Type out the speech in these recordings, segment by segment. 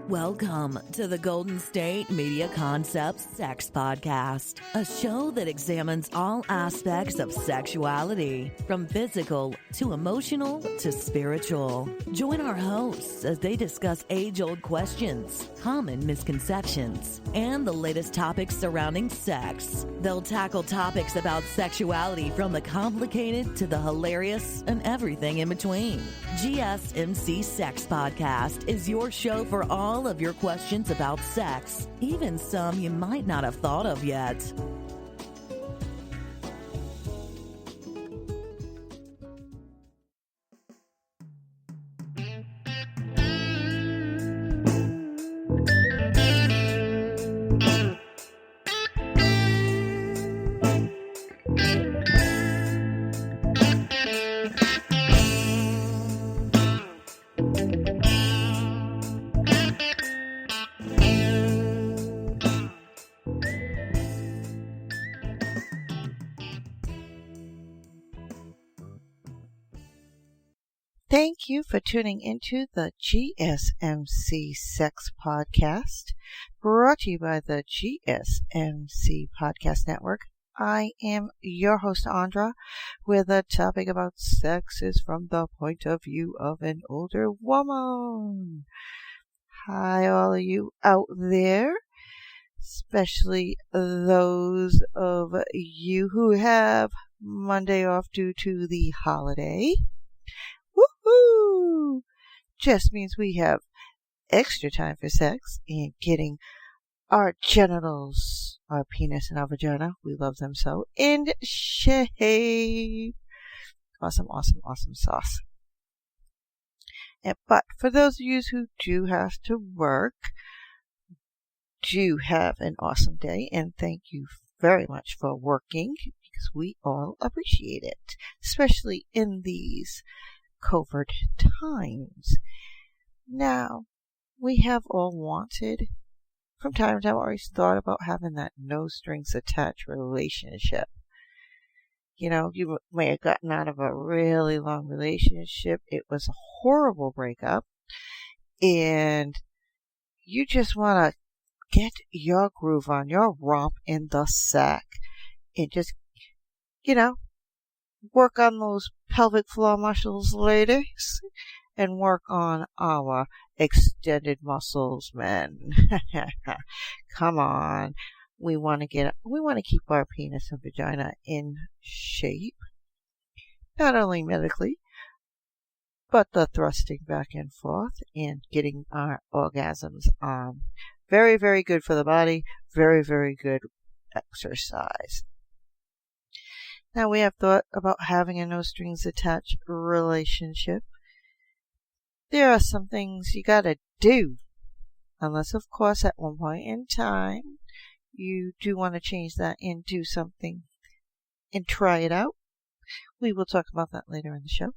Welcome to the Golden State Media Concepts Sex Podcast, a show that examines all aspects of sexuality, from physical to emotional to spiritual. Join our hosts as they discuss age-old questions, common misconceptions, and the latest topics surrounding sex. They'll tackle topics about sexuality from the complicated to the hilarious and everything in between. GSMC Sex Podcast is your show for all of your questions about sex, even some you might not have thought of yet. Thank you for tuning into the GSMC Sex Podcast, brought to you by the GSMC Podcast Network. I am your host, Andra, where the topic about sex is from the point of view of an older woman. Hi, all of you out there, especially those of you who have Monday off due to the holiday. Woohoo! Just means we have extra time for sex and getting our genitals, our penis and our vagina, we love them so, in shape. Awesome, awesome, awesome sauce. But for those of you who do have to work, do have an awesome day, and thank you very much for working, because we all appreciate it, especially in these covert times. Now, we have all wanted, from time to time, always thought about having that no strings attached relationship. You know, you may have gotten out of a really long relationship. It was a horrible breakup, and you just want to get your groove on, your romp in the sack, and just, work on those pelvic floor muscles, ladies, and work on our extended muscles, men. Come on. We want to keep our penis and vagina in shape, not only medically, but the thrusting back and forth and getting our orgasms on. Very, very good for the body. Very, very good exercise. Now, we have thought about having a no strings attached relationship. There are some things you gotta do. Unless, of course, at one point in time, you do want to change that into something and try it out. We will talk about that later in the show.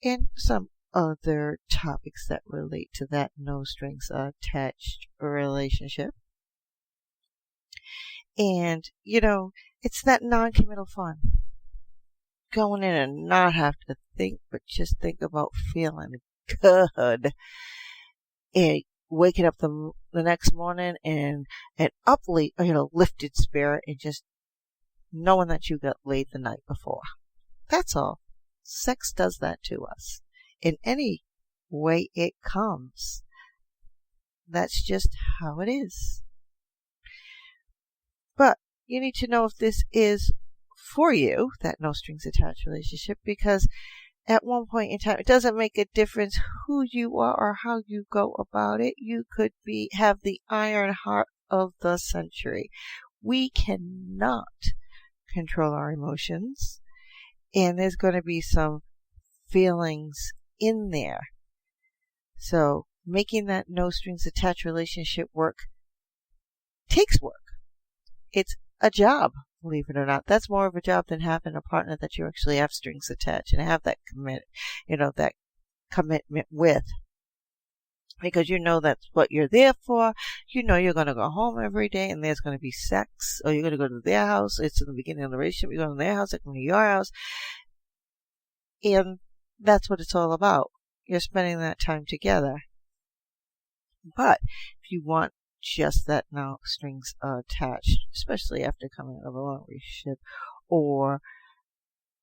And some other topics that relate to that no strings attached relationship. And, it's that non-committal fun. Going in and not have to think, but just think about feeling good. And waking up the next morning in an lifted spirit, and just knowing that you got laid the night before. That's all. Sex does that to us. In any way it comes. That's just how it is. But you need to know if this is for you, that no strings attached relationship, because at one point in time, it doesn't make a difference who you are or how you go about it. You could have the iron heart of the century. We cannot control our emotions, and there's going to be some feelings in there. So making that no strings attached relationship work takes work. It's a job, believe it or not. That's more of a job than having a partner that you actually have strings attached and have that commitment with. Because that's what you're there for. You're going to go home every day and there's going to be sex, or you're going to go to their house. It's in the beginning of the relationship. You're going to their house, they're going to your house. And that's what it's all about. You're spending that time together. But if you want just that no strings attached, especially after coming out of a long relationship, or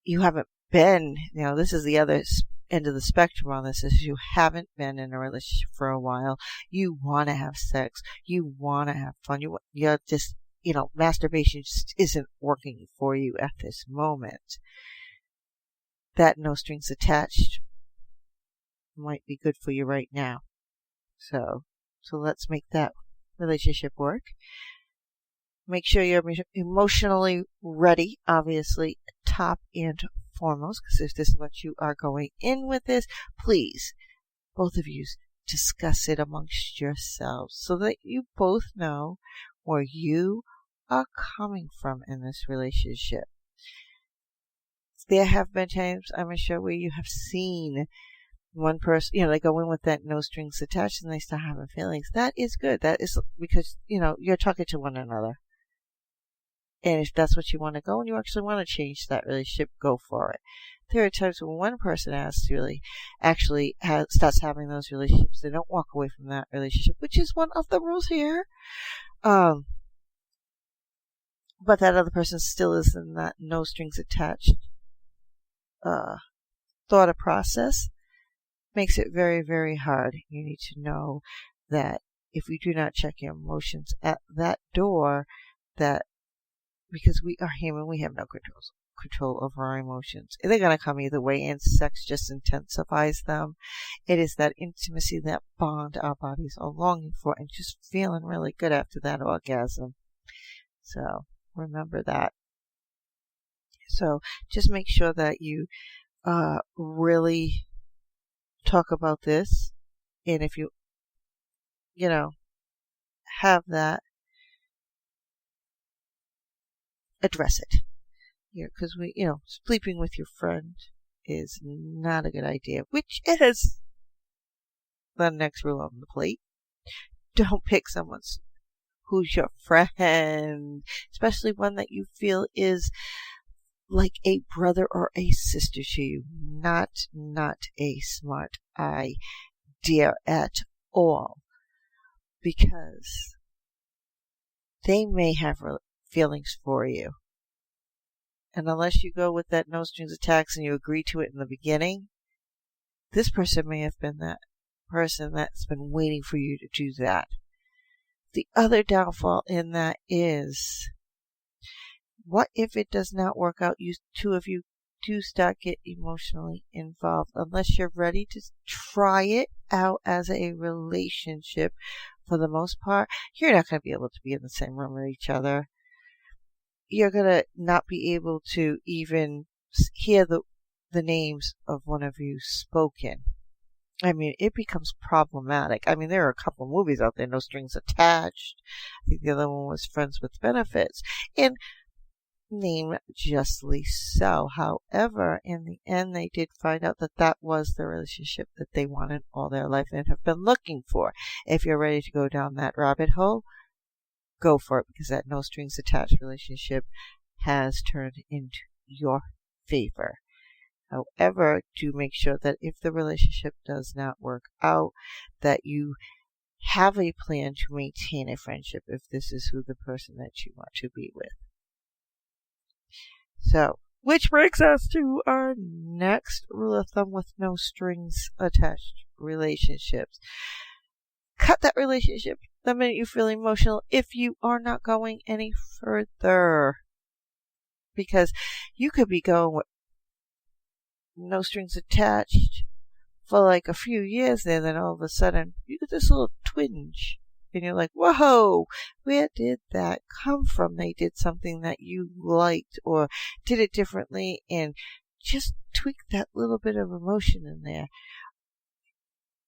you haven't been, this is the other end of the spectrum on this, is you haven't been in a relationship for a while, you want to have sex, you want to have fun, you're just, masturbation just isn't working for you at this moment. That no strings attached might be good for you right now. So let's make that relationship work. Make sure you're emotionally ready, obviously, top and foremost, because if this is what you are going in with this, please, both of you, discuss it amongst yourselves so that you both know where you are coming from in this relationship. There have been times, I'm sure, where you have seen one person, they go in with that no strings attached and they start having feelings. That is good. That is because, you're talking to one another. And if that's what you want to go and you actually want to change that relationship, go for it. There are times when one person starts having those relationships. They don't walk away from that relationship, which is one of the rules here. But that other person still is in that no strings attached thought or process. Makes it very, very hard. You need to know that if we do not check your emotions at that door, that because we are human, we have no control over our emotions. They're going to come either way, and sex just intensifies them. It is that intimacy, that bond our bodies are longing for, and just feeling really good after that orgasm. So remember that. So just make sure that you really talk about this, and if you have that, address it. Because sleeping with your friend is not a good idea, which is the next rule on the plate. Don't pick someone who's your friend, especially one that you feel is like a brother or a sister to you. Not a smart idea at all, because they may have feelings for you. And unless you go with that no strings attached and you agree to it in the beginning, this person may have been that person that's been waiting for you to do that. The other downfall in that is, what if it does not work out? You two of you do start get emotionally involved. Unless you're ready to try it out as a relationship, for the most part, you're not going to be able to be in the same room with each other. You're going to not be able to even hear the names of one of you spoken. I mean, it becomes problematic. I mean, there are a couple movies out there, No Strings Attached. I think the other one was Friends with Benefits. And named justly so. However, in the end, they did find out that that was the relationship that they wanted all their life and have been looking for. If you're ready to go down that rabbit hole, go for it, because that no strings attached relationship has turned into your favor. However, do make sure that if the relationship does not work out, that you have a plan to maintain a friendship if this is who the person that you want to be with. So, which brings us to our next rule of thumb with no strings attached relationships. Cut that relationship the minute you feel emotional if you are not going any further. Because you could be going with no strings attached for like a few years there, then all of a sudden you get this little twinge. And you're like, whoa, where did that come from? They did something that you liked or did it differently, and just tweak that little bit of emotion in there.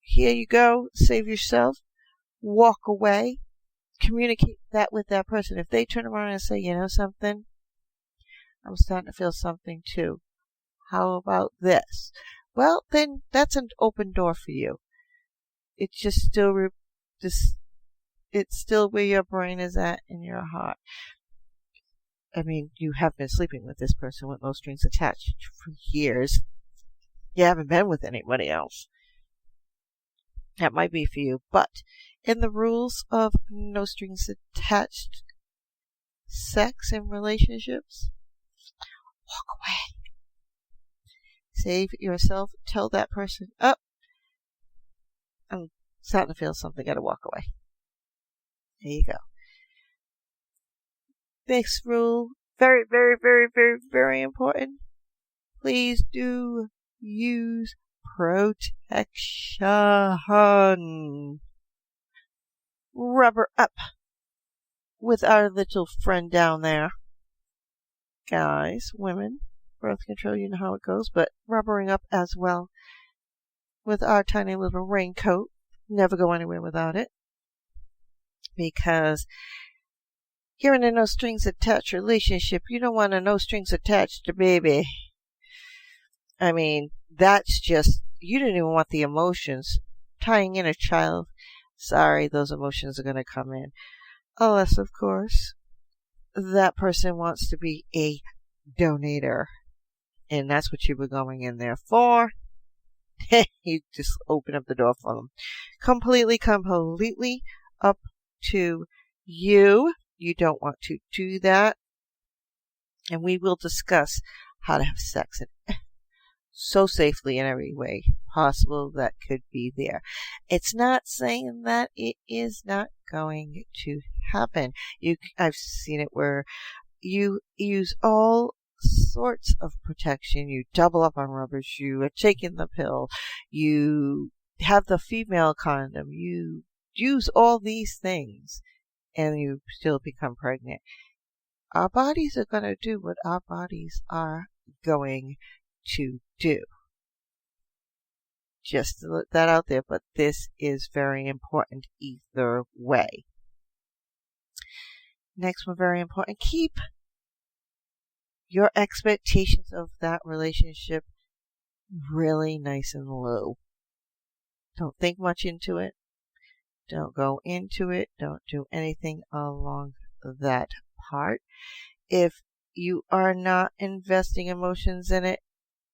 Here you go. Save yourself. Walk away. Communicate that with that person. If they turn around and say, you know something, I'm starting to feel something too. How about this? Well, then that's an open door for you. It's just still it's still where your brain is at in your heart. I mean, you have been sleeping with this person with no strings attached for years. You haven't been with anybody else. That might be for you, but in the rules of no strings attached sex and relationships? Walk away. Save yourself. Tell that person, I'm starting to feel something. Gotta walk away. There you go. Next rule, very, very, very, very, very important. Please do use protection. Rubber up with our little friend down there. Guys, women, birth control, you know how it goes, but rubbering up as well with our tiny little raincoat. Never go anywhere without it. Because you're in a no strings attached relationship. You don't want a no strings attached baby. I mean, that's just, you don't even want the emotions. Tying in a child, sorry, those emotions are going to come in. Unless, of course, that person wants to be a donator. And that's what you were going in there for. You just open up the door for them. Completely up to you. You don't want to do that. And we will discuss how to have sex so safely in every way possible that could be there. It's not saying that it is not going to happen. I've seen it where you use all sorts of protection. You double up on rubbers. You are taking the pill. You have the female condom. You use all these things and you still become pregnant. Our bodies are going to do what our bodies are going to do. Just to let that out there, but this is very important either way. Next one, very important. Keep your expectations of that relationship really nice and low. Don't think much into it. Don't go into it. Don't do anything along that part. If you are not investing emotions in it,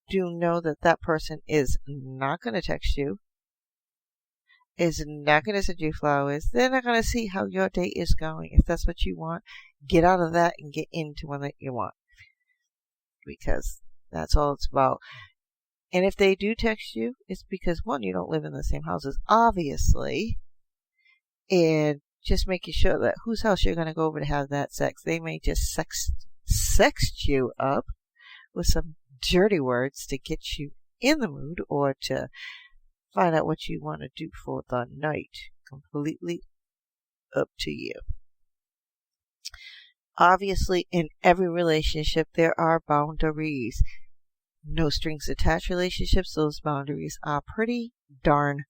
do know that that person is not going to text you, is not going to send you flowers. They're not going to see how your day is going. If that's what you want, get out of that and get into one that you want. Because that's all it's about. And if they do text you, it's because, one, you don't live in the same houses, obviously. And just making sure that whose house you're going to go over to have that sex. They may just sext you up with some dirty words to get you in the mood or to find out what you want to do for the night. Completely up to you. Obviously, in every relationship, there are boundaries. No strings attached relationships, those boundaries are pretty darn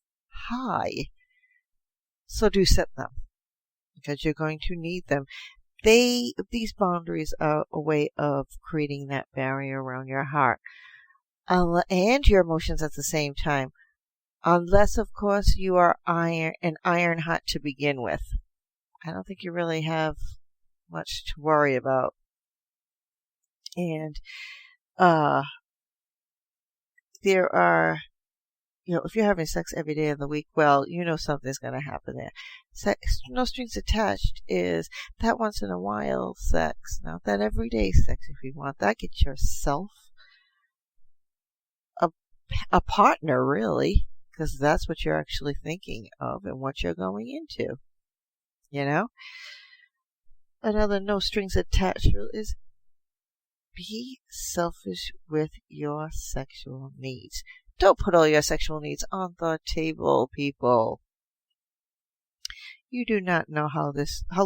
high. So do set them, because you're going to need them. These boundaries are a way of creating that barrier around your heart and your emotions at the same time. Unless, of course, you are iron hot to begin with. I don't think you really have much to worry about. And there are, if you're having sex every day of the week, well, something's going to happen there. Sex, no strings attached, is that once in a while sex. Not that everyday sex. If you want that, get yourself a partner, really, because that's what you're actually thinking of and what you're going into. Another no strings attached rule is be selfish with your sexual needs. Don't put all your sexual needs on the table, people. You do not know how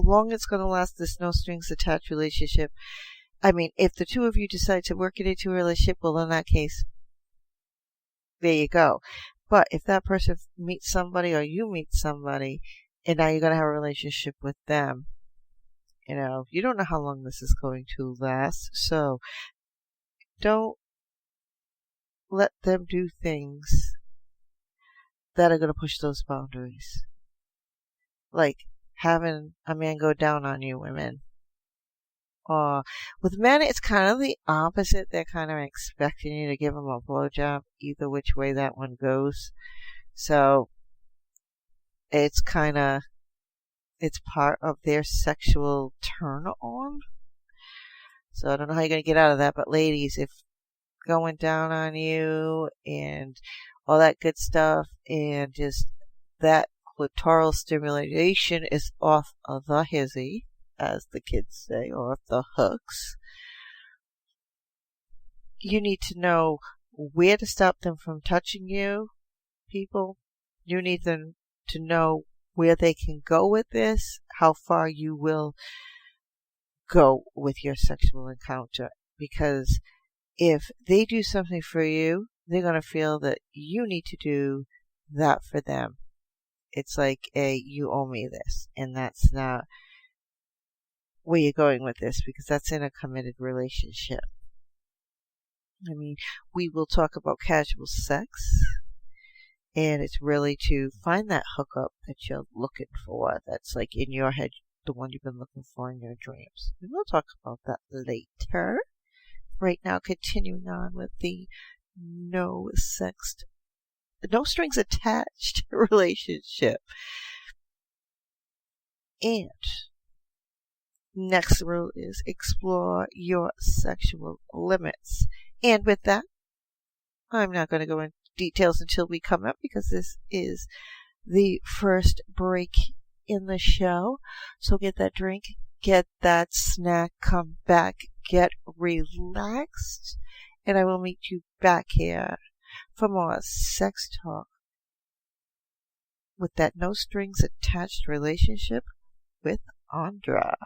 long it's going to last, this no strings attached relationship. I mean, if the two of you decide to work it into a relationship, well, in that case, there you go. But if that person meets somebody or you meet somebody and now you're going to have a relationship with them, you don't know how long this is going to last. So don't let them do things that are going to push those boundaries. Like having a man go down on you, women. Or with men, it's kind of the opposite. They're kind of expecting you to give them a blowjob, either which way that one goes. So it's part of their sexual turn on. So I don't know how you're going to get out of that, but ladies, if going down on you and all that good stuff and just that clitoral stimulation is off of the hizzy, as the kids say, or off the hooks, you need to know where to stop them from touching you, people. You need them to know where they can go with this, how far you will go with your sexual encounter. Because if they do something for you, they're going to feel that you need to do that for them. It's like you owe me this. And that's not where you're going with this, because that's in a committed relationship. I mean, we will talk about casual sex, and it's really to find that hookup that you're looking for, that's like in your head, the one you've been looking for in your dreams. And we'll talk about that later. Right now, continuing on with the no strings attached relationship. And next rule is explore your sexual limits. And with that, I'm not going to go into details until we come up, because this is the first break in the show. So get that drink, get that snack, come back, get relaxed, and I will meet you back here for more sex talk with that no strings attached relationship with Andra.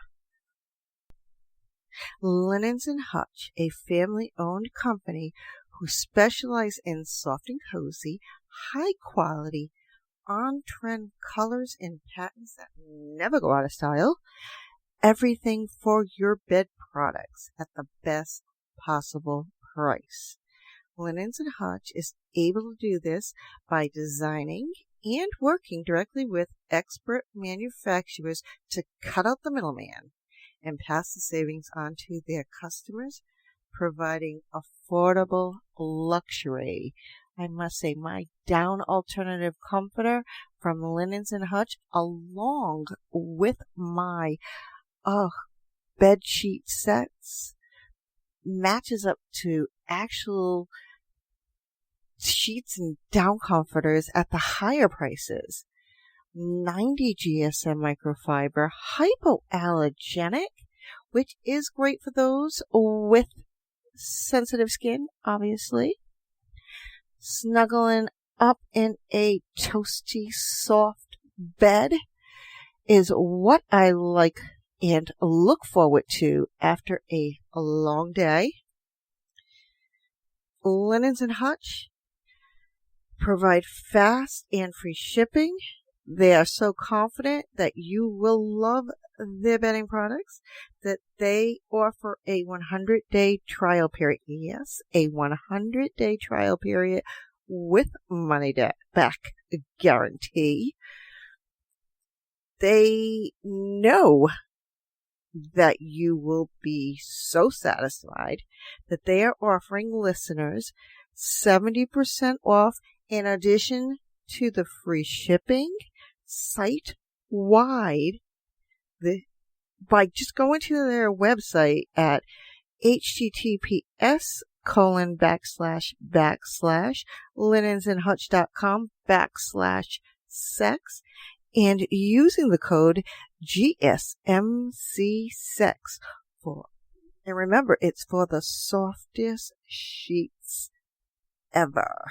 Linens and Hutch, a family-owned company who specialize in soft and cozy, high-quality, on-trend colors and patterns that never go out of style. Everything for your bed products at the best possible price. Linens and Hutch is able to do this by designing and working directly with expert manufacturers to cut out the middleman and pass the savings on to their customers, providing affordable luxury. I must say, my down alternative comforter from Linens and Hutch, along with my bed sheet sets, matches up to actual sheets and down comforters at the higher prices. 90 GSM microfiber, hypoallergenic, which is great for those with sensitive skin, obviously. Snuggling up in a toasty, soft bed is what I like and look forward to after a long day. Linens and Hutch provide fast and free shipping. They are so confident that you will love their bedding products that they offer a 100-day trial period. Yes, a 100-day trial period with money back guarantee. They know that you will be so satisfied that they are offering listeners 70% off in addition to the free shipping site-wide by just going to their website at https://linensandhutch.com/sex and using the code GSMC6 and remember, it's for the softest sheets ever.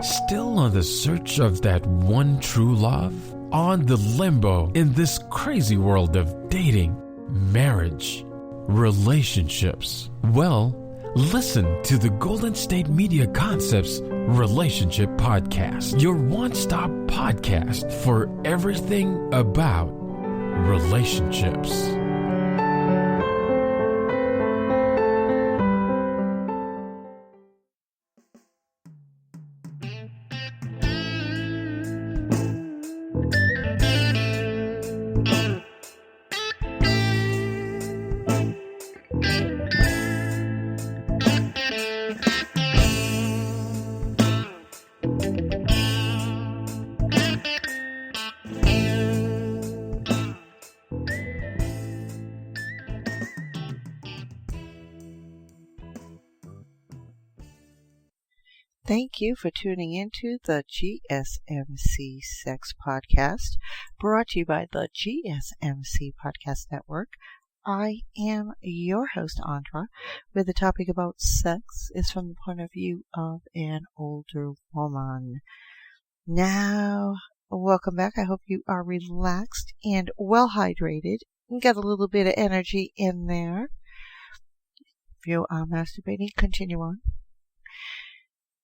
Still on the search of that one true love? On the limbo in this crazy world of dating, marriage, relationships? Well, listen to the Golden State Media Concepts Relationship Podcast, your one-stop podcast for everything about relationships. Thank you for tuning into the GSMC Sex Podcast, brought to you by the GSMC Podcast Network. I am your host, Andra, where the topic about sex is from the point of view of an older woman. Now, welcome back. I hope you are relaxed and well hydrated and got a little bit of energy in there. If you are masturbating, continue on.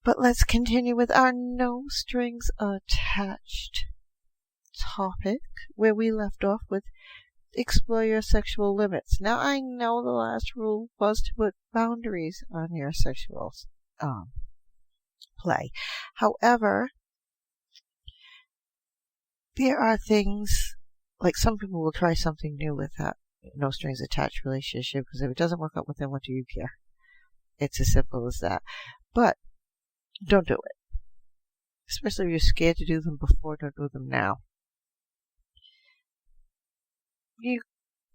But let's continue with our no strings attached topic, where we left off with explore your sexual limits. Now, I know the last rule was to put boundaries on your sexual play. However, there are things, like some people will try something new with that no strings attached relationship, because if it doesn't work out with them, what do you care? It's as simple as that. But don't do it. Especially if you're scared to do them before, don't do them now. You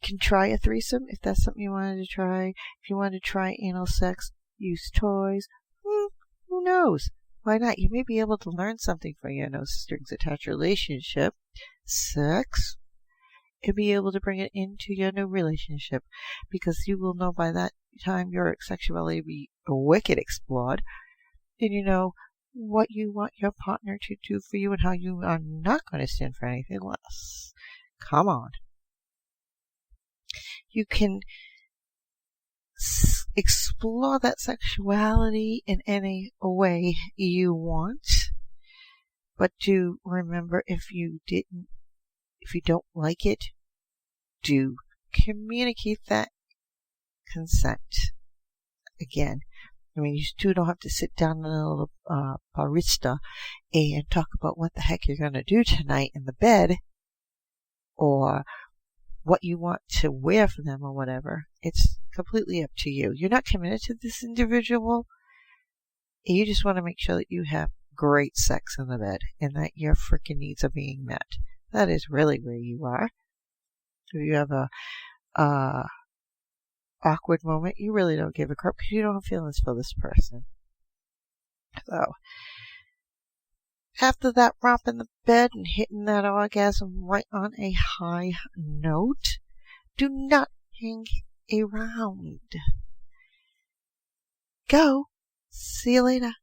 can try a threesome if that's something you wanted to try. If you want to try anal sex, use toys. Who knows? Why not? You may be able to learn something from your no strings attached relationship, sex, and be able to bring it into your new relationship, because you will know by that time your sexuality will be wicked explored, and you know what you want your partner to do for you and how you are not going to stand for anything less. Come on. You can explore that sexuality in any way you want, but do remember, if you don't like it, do communicate that consent. Again, I mean, you two don't have to sit down in a little barista and talk about what the heck you're going to do tonight in the bed, or what you want to wear for them, or whatever. It's completely up to you. You're not committed to this individual. You just want to make sure that you have great sex in the bed and that your freaking needs are being met. That is really where you are. If you have a awkward moment, you really don't give a crap because you don't have feelings for this person. So, after that romp in the bed and hitting that orgasm right on a high note, do not hang around. Go. See you later.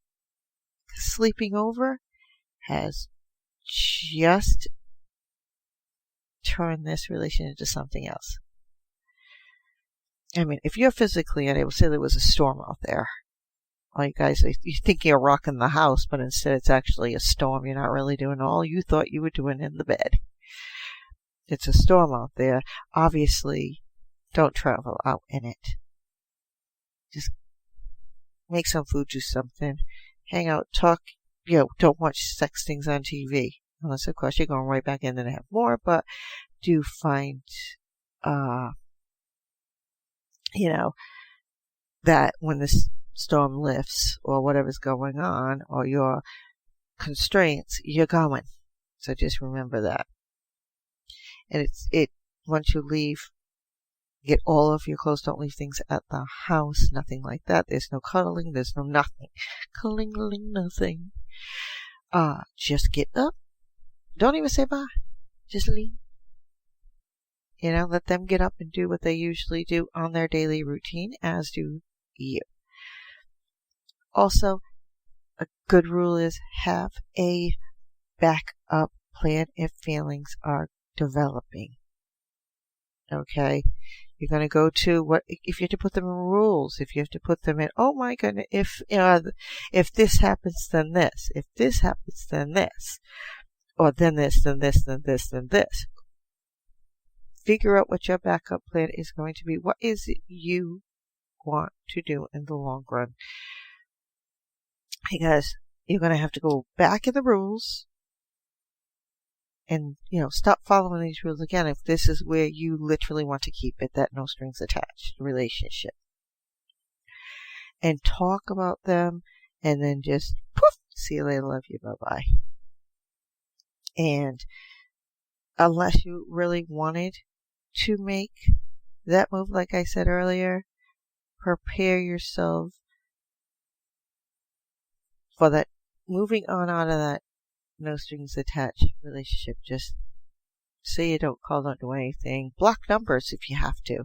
Sleeping over has just turned this relation into something else. I mean, if you're physically unable, say there was a storm out there, all you guys, you think you're rocking the house, but instead it's actually a storm. You're not really doing all you thought you were doing in the bed. It's a storm out there. Obviously, don't travel out in it. Just make some food, do something, hang out, talk. Don't watch sex things on TV. Unless, of course, you're going right back in and have more, but do find, that when this storm lifts or whatever's going on or your constraints, you're going. So just remember that. And once you leave, get all of your clothes. Don't leave things at the house. Nothing like that. There's no cuddling. There's no nothing. Cuddling, nothing. Just get up. Don't even say bye. Just leave. Let them get up and do what they usually do on their daily routine, as do you. Also, a good rule is have a backup plan if feelings are developing. Okay? You're going to go to if you have to put them in rules, if you have to put them in, oh my goodness, if this happens, then this. If this happens, then this. Or then this, then this, then this, then this. Figure out what your backup plan is going to be. What is it you want to do in the long run? Because you're going to have to go back in the rules and, stop following these rules again if this is where you literally want to keep it, that no strings attached relationship. And talk about them and then just poof, see you later, love you, bye-bye. And unless you really wanted to make that move, like I said earlier, prepare yourself for that, moving on out of that no strings attached relationship, just say you don't call, don't do anything. Block numbers if you have to.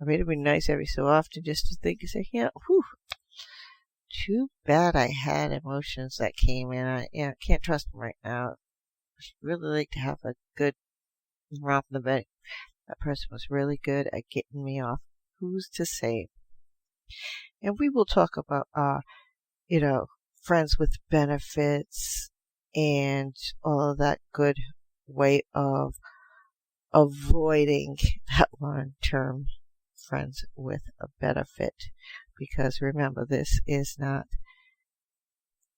I mean, it'd be nice every so often just to think and say, too bad I had emotions that came in. I can't trust them right now. I should really like to have a good romp in the bed. That person was really good at getting me off. Who's to say? And we will talk about, friends with benefits and all of that good way of avoiding that long-term friends with a benefit. Because remember, this is not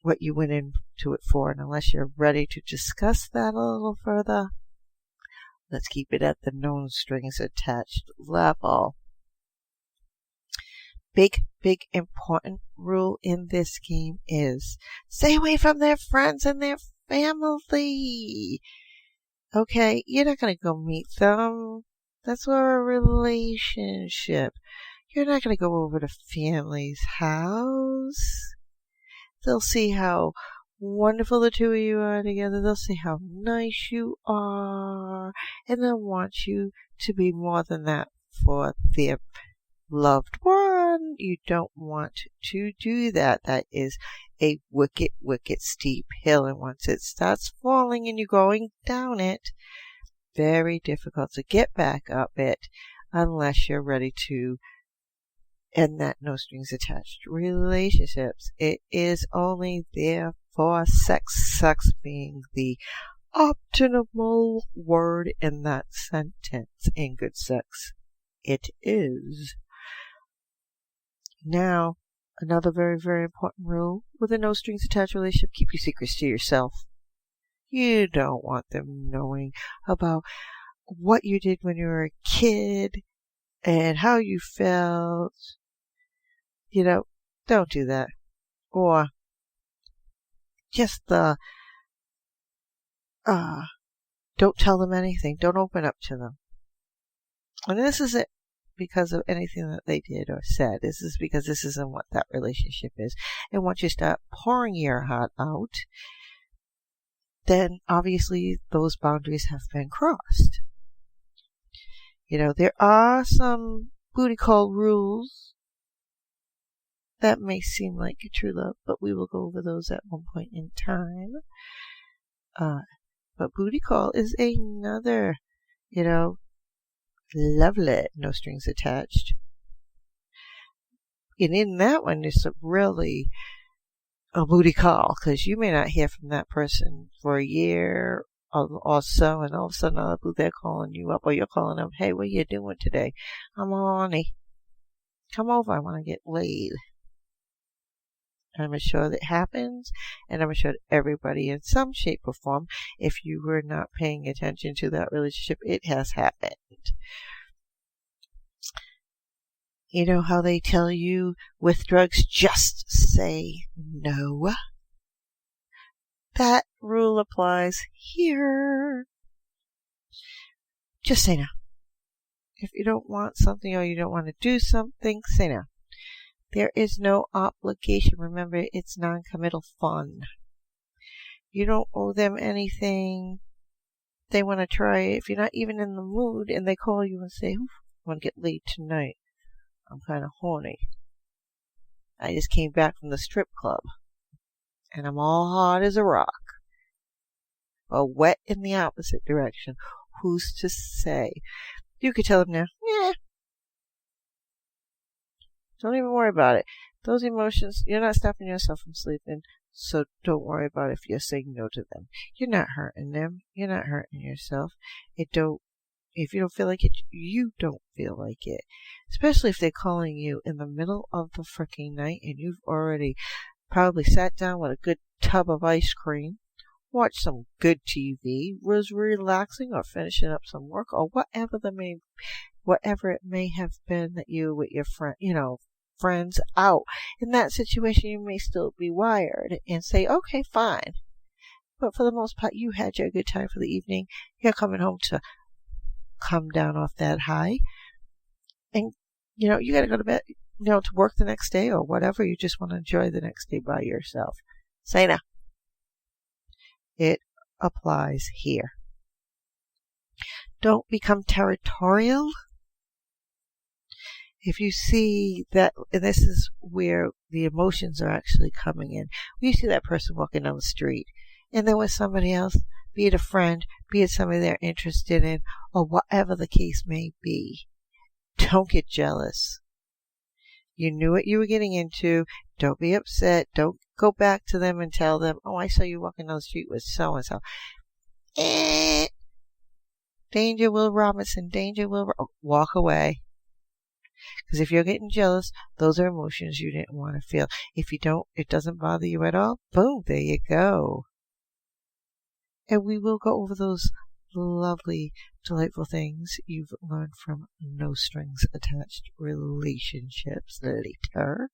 what you went into it for. And unless you're ready to discuss that a little further, let's keep it at the known strings attached level. Big important rule in this game is stay away from their friends and their family. Okay, you're not going to go meet them. That's for a relationship. You're not going to go over to family's house. They'll see how wonderful the two of you are together. They'll see how nice you are. And they'll want you to be more than that for their loved one. You don't want to do that. That is a wicked, wicked steep hill. And once it starts falling and you're going down it, very difficult to get back up it unless you're ready to end that no strings attached relationships. It is only there for sex, sex being the optimal word in that sentence. In good sex, it is. Now, another very, very important rule with a no strings attached relationship: keep your secrets to yourself. You don't want them knowing about what you did when you were a kid and how you felt. Don't do that. Or just don't tell them anything. Don't open up to them. And this isn't because of anything that they did or said. This is because this isn't what that relationship is. And once you start pouring your heart out, then obviously those boundaries have been crossed. There are some booty call rules that may seem like a true love, but we will go over those at one point in time. But booty call is another, lovely no strings attached. And in that one, it's really a booty call, because you may not hear from that person for a year or so, and all of a sudden they're calling you up, or you're calling them, hey, what are you doing today? I'm horny. Come over, I want to get laid. I'm sure that happens, and I'm sure that everybody in some shape or form, if you were not paying attention to that relationship, it has happened. You know how they tell you with drugs, just say no? That rule applies here. Just say no. If you don't want something or you don't want to do something, say no. There is no obligation. Remember, it's non-committal fun. You don't owe them anything. They want to try it. If you're not even in the mood and they call you and say, I want to get laid tonight. I'm kind of horny. I just came back from the strip club. And I'm all hard as a rock. Or wet in the opposite direction. Who's to say? You could tell them now, don't even worry about it. Those emotions, you're not stopping yourself from sleeping, so don't worry about it if you're saying no to them. You're not hurting them. You're not hurting yourself. If you don't feel like it, you don't feel like it. Especially if they're calling you in the middle of the freaking night and you've already probably sat down with a good tub of ice cream, watched some good TV, was relaxing or finishing up some work, or whatever it may have been that you with your friends out. In that situation, you may still be wired and say, okay, fine. But for the most part, you had your good time for the evening. You're coming home to come down off that high. And, you got to go to bed. to work the next day or whatever. You just want to enjoy the next day by yourself. Say no. It applies here. Don't become territorial. If you see that, and this is where the emotions are actually coming in. When you see that person walking down the street and there was somebody else, be it a friend, be it somebody they're interested in, or whatever the case may be, don't get jealous. You knew what you were getting into. Don't be upset. Don't go back to them and tell them, oh, I saw you walking down the street with so-and-so. Danger, Will Robinson. Danger, walk away. Because if you're getting jealous, those are emotions you didn't want to feel. If you don't, it doesn't bother you at all, boom, there you go. And we will go over those lovely, delightful things you've learned from no strings attached relationships later.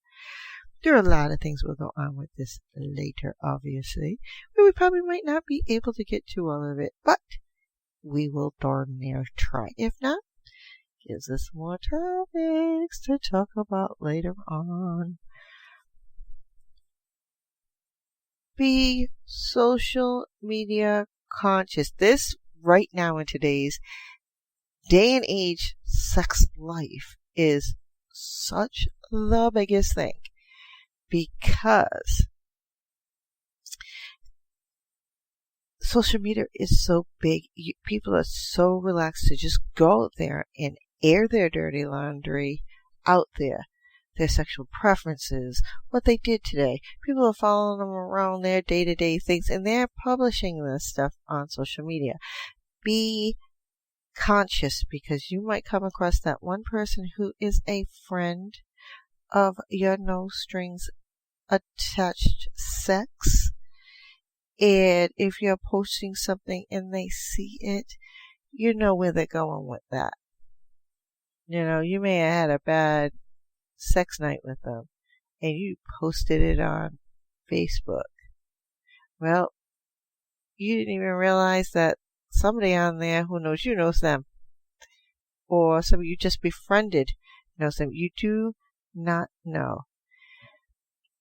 There are a lot of things we'll go on with this later, obviously, but we probably might not be able to get to all of it, but we will darn near try. If not, gives us more topics to talk about later on. Be social media conscious. This right now in today's day and age sex life is such the biggest thing because social media is so big. People are so relaxed to just go out there and air their dirty laundry out there. Their sexual preferences, what they did today. People are following them around their day-to-day things, and they're publishing this stuff on social media. Be conscious, because you might come across that one person who is a friend of your no-strings attached sex. And if you're posting something and they see it, you know where they're going with that. You may have had a bad sex night with them and you posted it on Facebook. Well, you didn't even realize that somebody on there who knows you knows them, or somebody you just befriended knows them. You do not know.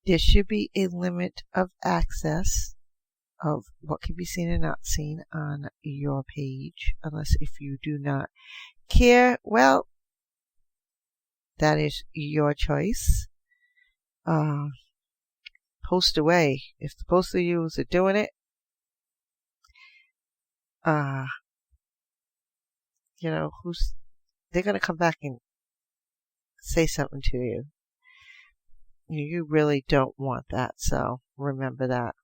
There should be a limit of access of what can be seen and not seen on your page, unless if you do not care, well, that is your choice. Post away. If the both of you are doing it, they're going to come back and say something to you. You really don't want that, so remember that.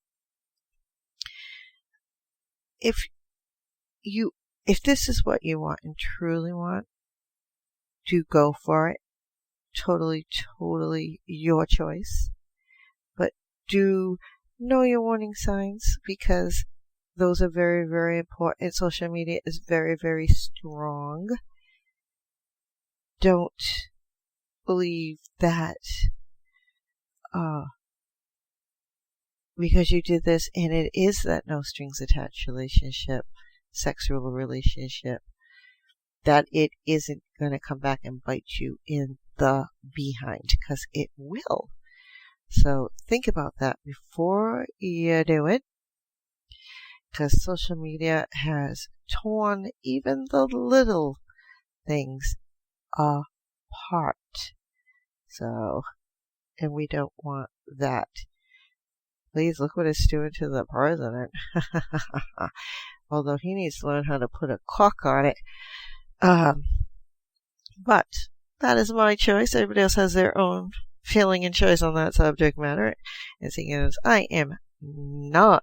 If this is what you want and truly want, do go for it. Totally your choice. But do know your warning signs, because those are very, very important. Social media is very, very strong. Don't believe that because you did this and it is that no strings attached relationship, sexual relationship, that it isn't going to come back and bite you in the behind, because it will. So think about that before you do it, because social media has torn even the little things apart. So, and we don't want that. Please look what it's doing to the president. Although he needs to learn how to put a cork on it. But that is my choice. Everybody else has their own feeling and choice on that subject matter. And seeing as I am not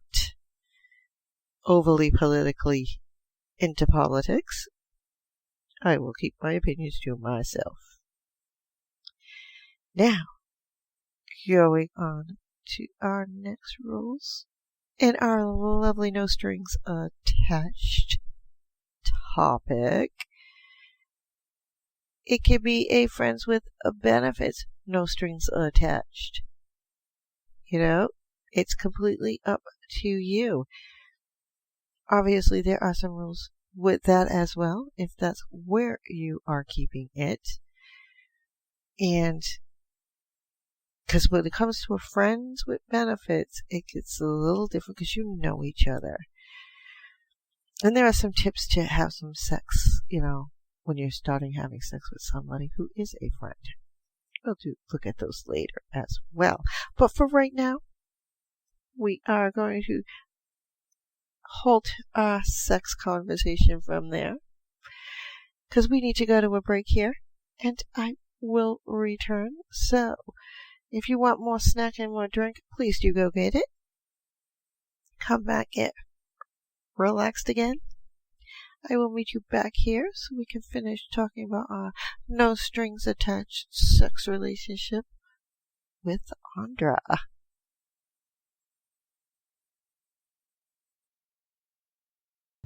overly politically into politics, I will keep my opinions to myself. Now, going on to our next rules and our lovely no strings attached topic. It can be a friends with benefits, no strings attached. It's completely up to you. Obviously, there are some rules with that as well, if that's where you are keeping it. And Because when it comes to friends with benefits, it gets a little different because you know each other. And there are some tips to have some sex, when you're starting having sex with somebody who is a friend. We'll look at those later as well. But for right now, we are going to halt our sex conversation from there because we need to go to a break here, and I will return. So, if you want more snack and more drink, please do go get it. Come back, get relaxed again. I will meet you back here so we can finish talking about our no strings attached sex relationship with Andra.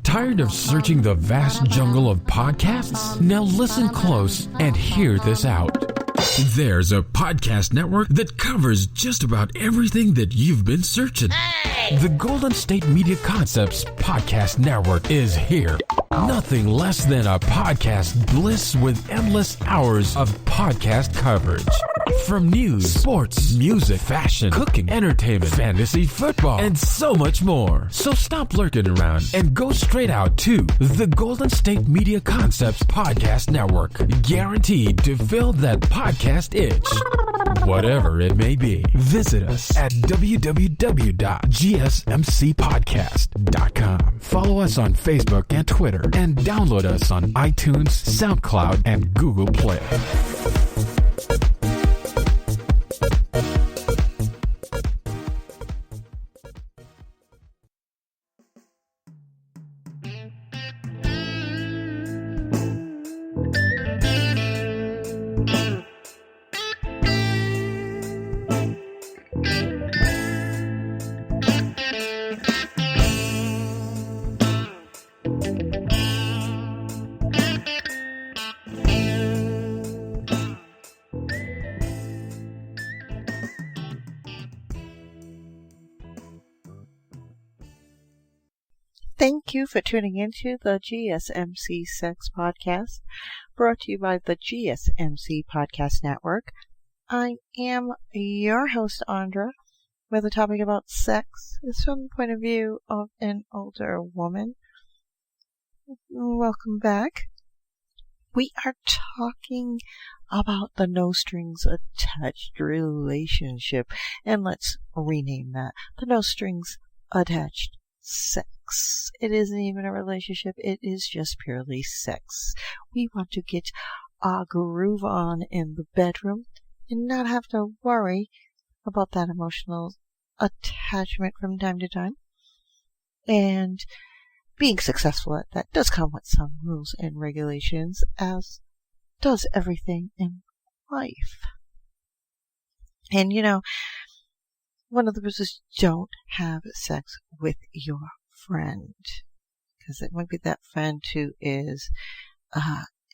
Tired of searching the vast jungle of podcasts? Now listen close and hear this out. There's a podcast network that covers just about everything that you've been searching. The Golden State Media Concepts Podcast Network is here. Nothing less than a podcast bliss with endless hours of podcast coverage. From news, sports, music, fashion, cooking, entertainment, fantasy, football, and so much more. So stop lurking around and go straight out to the Golden State Media Concepts Podcast Network. Guaranteed to fill that podcast itch. Whatever it may be. Visit us at www.gsmcpodcast.com. Follow us on Facebook and Twitter, and download us on iTunes, SoundCloud, and Google Play. Thank you for tuning into the GSMC Sex Podcast, brought to you by the GSMC Podcast Network. I am your host, Andra, where the topic about sex is from the point of view of an older woman. Welcome back. We are talking about the no strings attached relationship, and let's rename that the no strings attached sex. It isn't even a relationship, it is just purely sex. We want to get our groove on in the bedroom and not have to worry about that emotional attachment from time to time. And being successful at that does come with some rules and regulations, as does everything in life. And one of the rules is don't have sex with your friend, because it might be that friend who is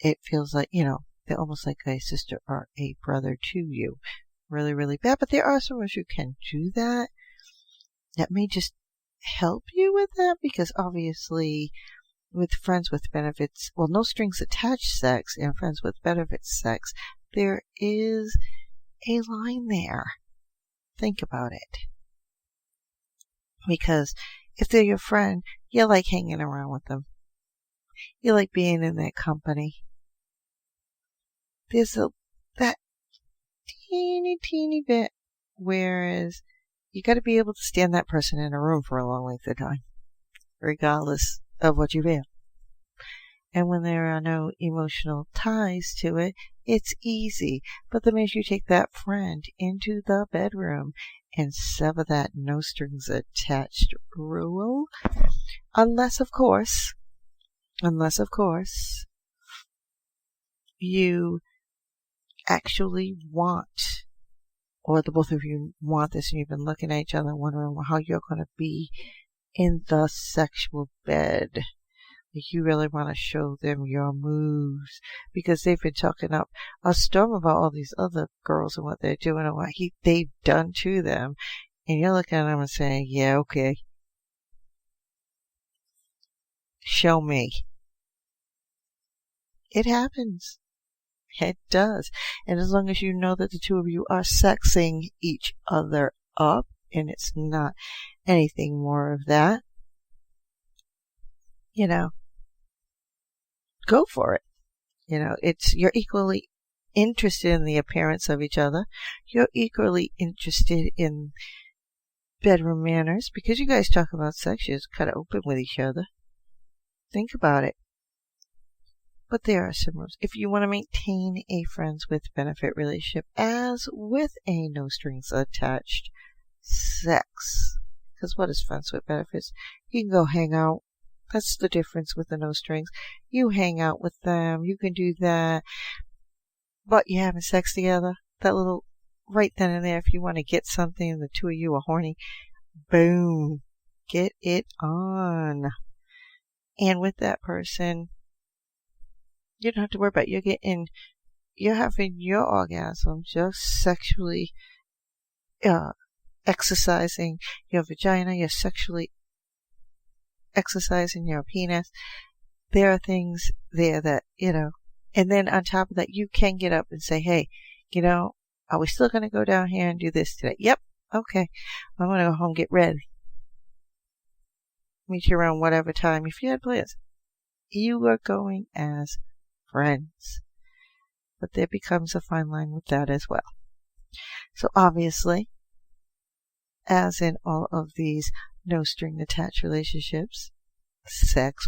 it feels like they're almost like a sister or a brother to you, really, really bad. But there are some ways you can do that may just help you with that, because obviously with friends with benefits, no strings attached sex and friends with benefits sex, there is a line there. Think about it, because if they're your friend, you like hanging around with them. You like being in their company. There's that teeny bit, whereas you got to be able to stand that person in a room for a long length of time, regardless of what you feel. And when there are no emotional ties to it, it's easy. But the minute you take that friend into the bedroom and sever that no strings attached rule, unless of course you actually want, or the both of you want this, and you've been looking at each other wondering how you're going to be in the sexual bed. You really want to show them your moves, because they've been talking up a storm about all these other girls and what they're doing and what they've done to them. And you're looking at them and saying, yeah, okay. Show me. It happens. It does. And as long as you know that the two of you are sexing each other up, and it's not anything more of that, go for it. You're equally interested in the appearance of each other. You're equally interested in bedroom manners because you guys talk about sex. You're kind of open with each other. Think about it. But there are some rules. If you want to maintain a friends with benefit relationship as with a no strings attached sex, because what is friends with benefits? You can go hang out. That's the difference with the no strings. You hang out with them. You can do that. But you're having sex together. That little right then and there, if you want to get something and the two of you are horny, boom, get it on. And with that person, you don't have to worry about it. You're having your orgasms. You're sexually exercising your vagina. You're sexually exercising your penis. There are things there that, and then on top of that, you can get up and say, hey, are we still going to go down here and do this today? Yep. Okay. I'm going to go home, get ready. Meet you around whatever time if you had plans. You are going as friends. But there becomes a fine line with that as well. So obviously, as in all of these no string attached relationships, sex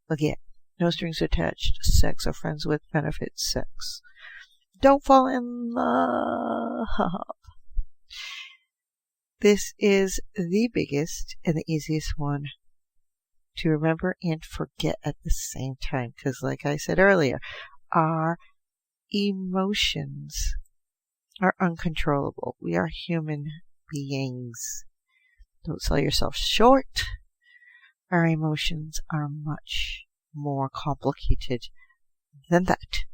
again, no strings attached sex or friends with benefits sex. Don't fall in love. This is the biggest and the easiest one to remember and forget at the same time. Because like I said earlier, our emotions are uncontrollable. We are human beings. Don't sell yourself short. Our emotions are much more complicated than that.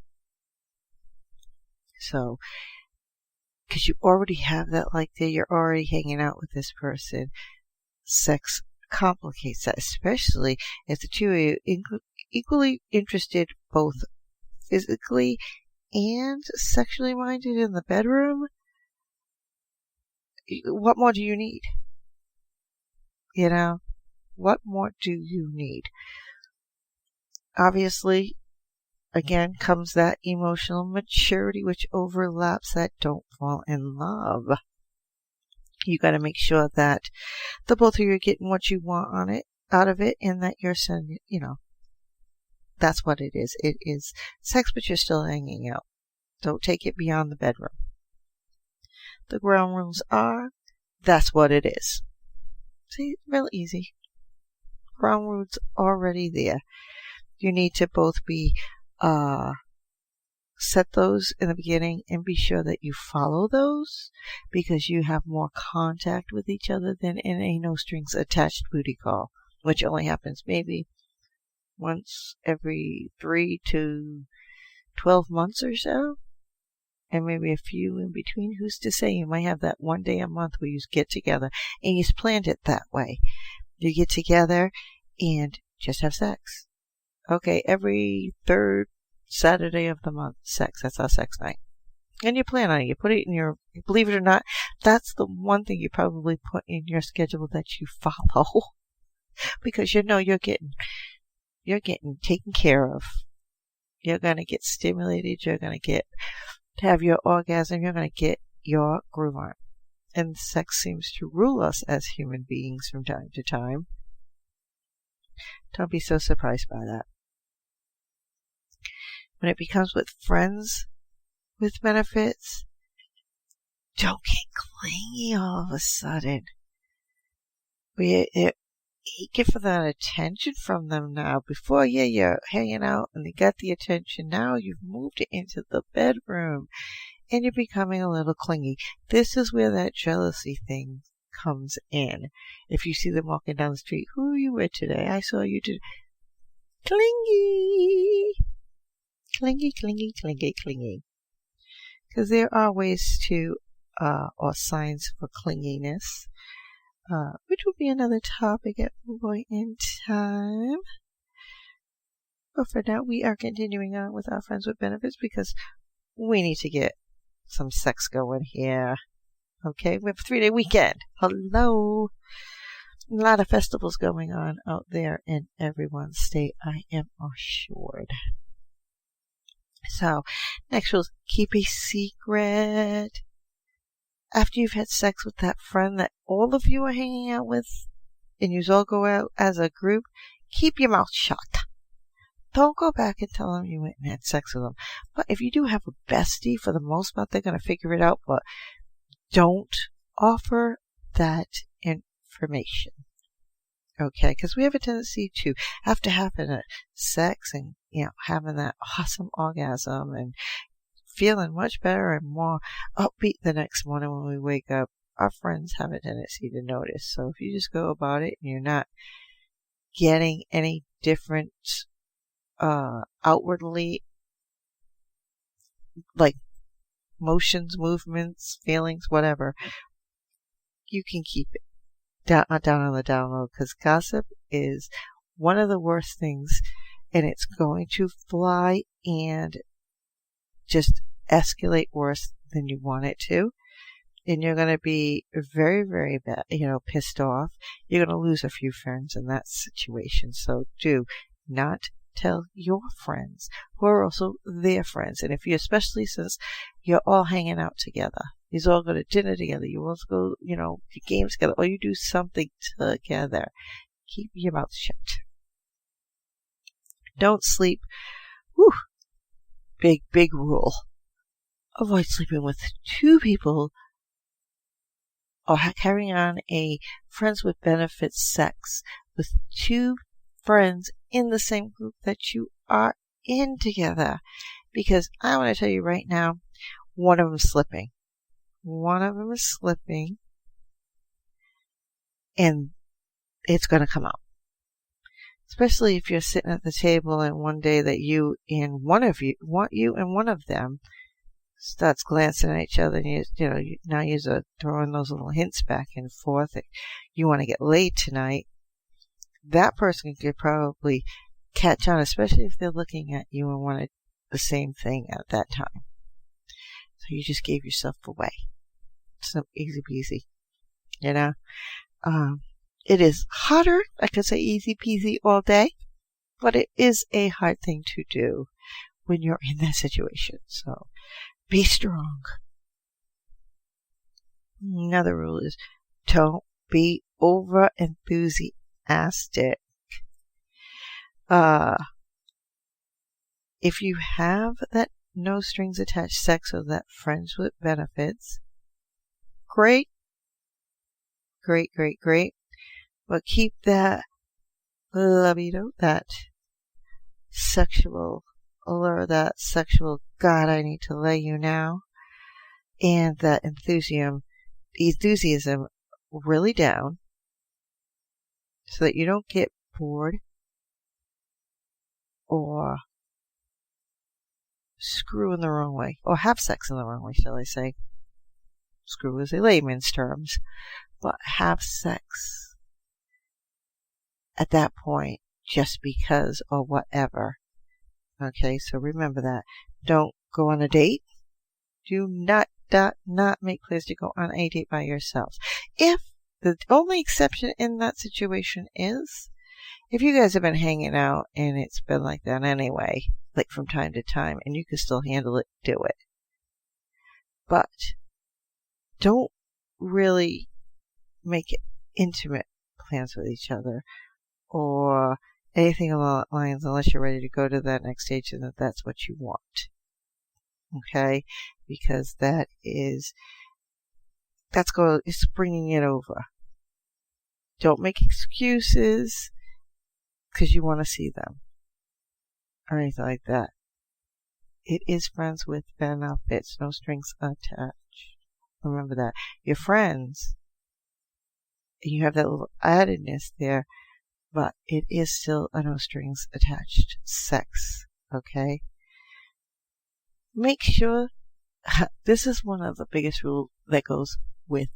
So, because you already have that you're already hanging out with this person, sex complicates that, especially if the two of you equally interested both physically and sexually minded in the bedroom. What more do you need? What more do you need? Obviously, again, comes that emotional maturity which overlaps that don't fall in love. You got to make sure that the both of you are getting what you want out of it, and that you're sending, that's what it is. It is sex, but you're still hanging out. Don't take it beyond the bedroom. The ground rules are, that's what it is. See, real easy. Ground rules already there. You need to both be set those in the beginning and be sure that you follow those, because you have more contact with each other than in a no strings attached booty call, which only happens maybe once every 3 to 12 months or so, and maybe a few in between. Who's to say? You might have that one day a month where you get together, and you planned it that way. You get together and just have sex. Okay, every third Saturday of the month, sex. That's our sex night. And you plan on it. You put it in your, believe it or not, that's the one thing you probably put in your schedule that you follow. Because you're getting taken care of. You're going to get stimulated. You're going to have your orgasm. You're going to get your groove on. And sex seems to rule us as human beings from time to time. Don't be so surprised by that. When it becomes with friends with benefits, don't get clingy all of a sudden. We're eager for that attention from them now. Before, you're hanging out and they got the attention. Now you've moved it into the bedroom and you're becoming a little clingy. This is where that jealousy thing comes in. If you see them walking down the street, who are you with today? I saw you today. Clingy. Clingy, clingy, clingy, clingy. Because there are ways to, or signs for clinginess, which will be another topic at one point in time. But for now, we are continuing on with our friends with benefits because we need to get some sex going here. Okay, we have a 3-day weekend. Hello. A lot of festivals going on out there in everyone's state, I am assured. So, next rule is keep a secret. After you've had sex with that friend that all of you are hanging out with, and you all go out as a group, keep your mouth shut. Don't go back and tell them you went and had sex with them. But if you do have a bestie, for the most part, they're going to figure it out. But don't offer that information. Okay? Because we have a tendency to, after having a sex and, having that awesome orgasm and feeling much better and more upbeat the next morning when we wake up, our friends have a tendency to notice. So if you just go about it and you're not getting any different outwardly, like motions, movements, feelings, whatever, you can keep it down on the down low, because gossip is one of the worst things, and it's going to fly and just escalate worse than you want it to. And you're going to be very, very bad, pissed off. You're going to lose a few friends in that situation. So do not tell your friends who are also their friends. And if you, especially since you're all hanging out together, you all go to dinner together, you all go, to games together, or you do something together, keep your mouth shut. Don't sleep. Whew. Big rule. Avoid sleeping with 2 people or carrying on a friends with benefits sex with 2 friends in the same group that you are in together. Because I want to tell you right now, one of them is slipping. One of them is slipping, and it's going to come out. Especially if you're sitting at the table and one day that you and one of them starts glancing at each other, and now you're throwing those little hints back and forth that you want to get laid tonight. That person could probably catch on, especially if they're looking at you and wanted the same thing at that time. So you just gave yourself away. So easy peasy, It is harder. I could say easy peasy all day, but it is a hard thing to do when you're in that situation. So be strong. Another rule is don't be over enthusiastic. If you have that no strings attached sex or that friends with benefits, great. But keep that libido, that sexual allure, that sexual God, I need to lay you now, and that enthusiasm really down, so that you don't get bored or screw in the wrong way, or have sex in the wrong way, shall I say. Screw is a layman's terms, but have sex at that point just because or whatever. Okay, so remember that. Don't go on a date. Do not make plans to go on a date by yourself. If the only exception in that situation is if you guys have been hanging out and it's been like that anyway, like from time to time, and you can still handle it, do it. But don't really make intimate plans with each other or anything along that lines unless you're ready to go to that next stage and that's what you want. Okay? Because it's bringing it over. Don't make excuses because you want to see them or anything like that. It is friends with benefits, no strings attached. Remember that. Your friends, and you have that little addedness there, but it is still a no strings attached sex. Okay? Make sure, this is one of the biggest rules that goes with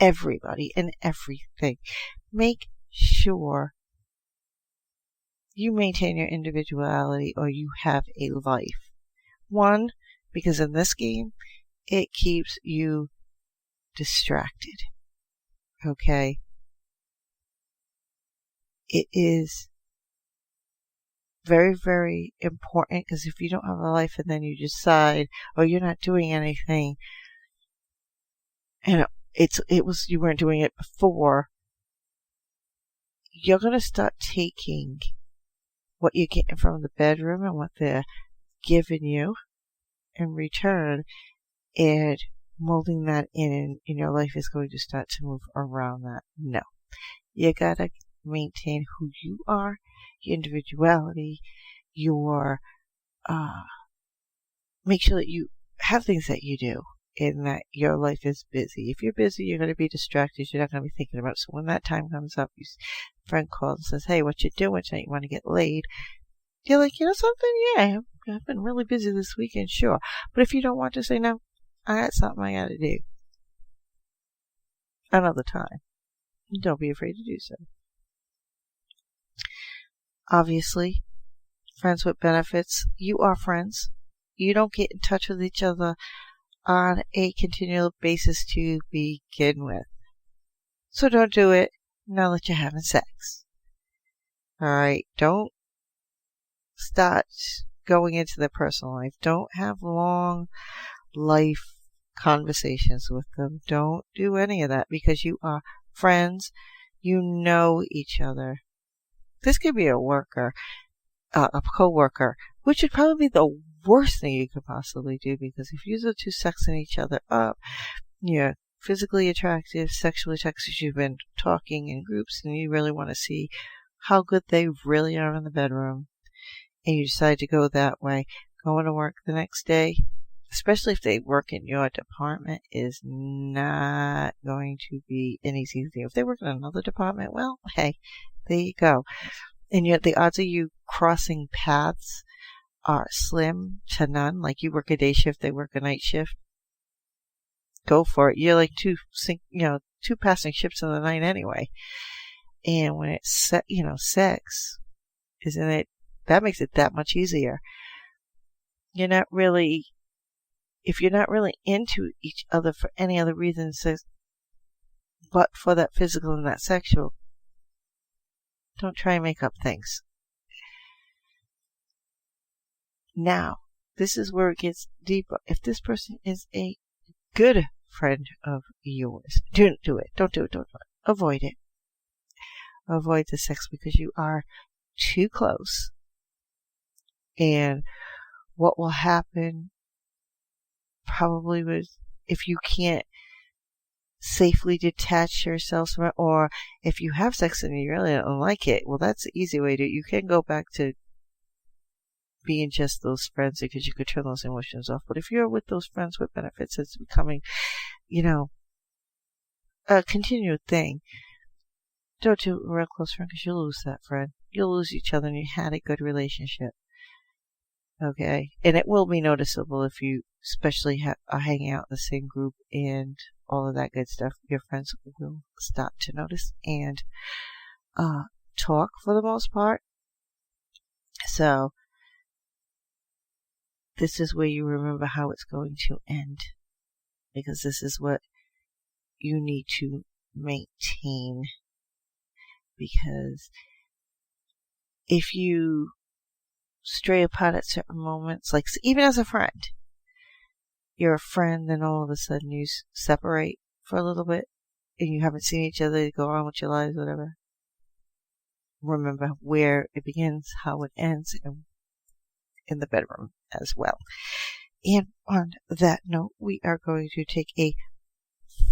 everybody and everything. Make sure you maintain your individuality or you have a life. One, because in this game, it keeps you distracted. Okay? It is very, very important, because if you don't have a life and then you decide, or you're not doing anything, and you weren't doing it before, you're going to start taking what you're getting from the bedroom and what they're giving you in return and molding that in, and your life is going to start to move around that. No. You gotta maintain who you are, your individuality, make sure that you have things that you do and that your life is busy. If you're busy, you're going to be distracted. You're not going to be thinking about it. So when that time comes up, your friend calls and says, hey, what you doing tonight? You want to get laid? You're like, you know something? Yeah, I've been really busy this weekend, sure. But if you don't want to say no, I got something I got to do another time. Don't be afraid to do so. Obviously, friends with benefits. You are friends. You don't get in touch with each other on a continual basis to begin with. So don't do it now that you're having sex. Alright, don't start going into their personal life. Don't have long life conversations with them. Don't do any of that, because you are friends. You know each other. This could be a co-worker, which would probably be the worst thing you could possibly do, because if you're two sexing each other up, you're physically attractive, sexually attractive, you've been talking in groups, and you really want to see how good they really are in the bedroom, and you decide to go that way. Going to work the next day, especially if they work in your department, is not going to be an easy thing. If they work in another department, well, hey, there you go. And yet the odds of you crossing paths are slim to none. Like, you work a day shift, they work a night shift. Go for it. You're like two passing ships in the night anyway. And when it's sex, isn't it? That makes it that much easier. If you're not really into each other for any other reasons but for that physical and that sexual, don't try and make up things. Now, this is where it gets deeper. If this person is a good friend of yours, don't do it. Don't do it. Avoid it. Avoid the sex, because you are too close. And what will happen probably was, if you can't safely detach yourself from it, or if you have sex and you really don't like it, well, that's the easy way to do it. You can go back to being just those friends, because you could turn those emotions off. But if you're with those friends with benefits, it's becoming, a continued thing. Don't do a real close friend, because you'll lose that friend. You'll lose each other, and you had a good relationship. Okay? And it will be noticeable if you especially are hanging out in the same group and all of that good stuff. Your friends will stop to notice and talk for the most part. So, this is where you remember how it's going to end, because this is what you need to maintain. Because if you stray apart at certain moments, like even as a friend, you're a friend, then all of a sudden you separate for a little bit and you haven't seen each other, go on with your lives, whatever. Remember where it begins, how it ends, and in the bedroom as well. And on that note, we are going to take a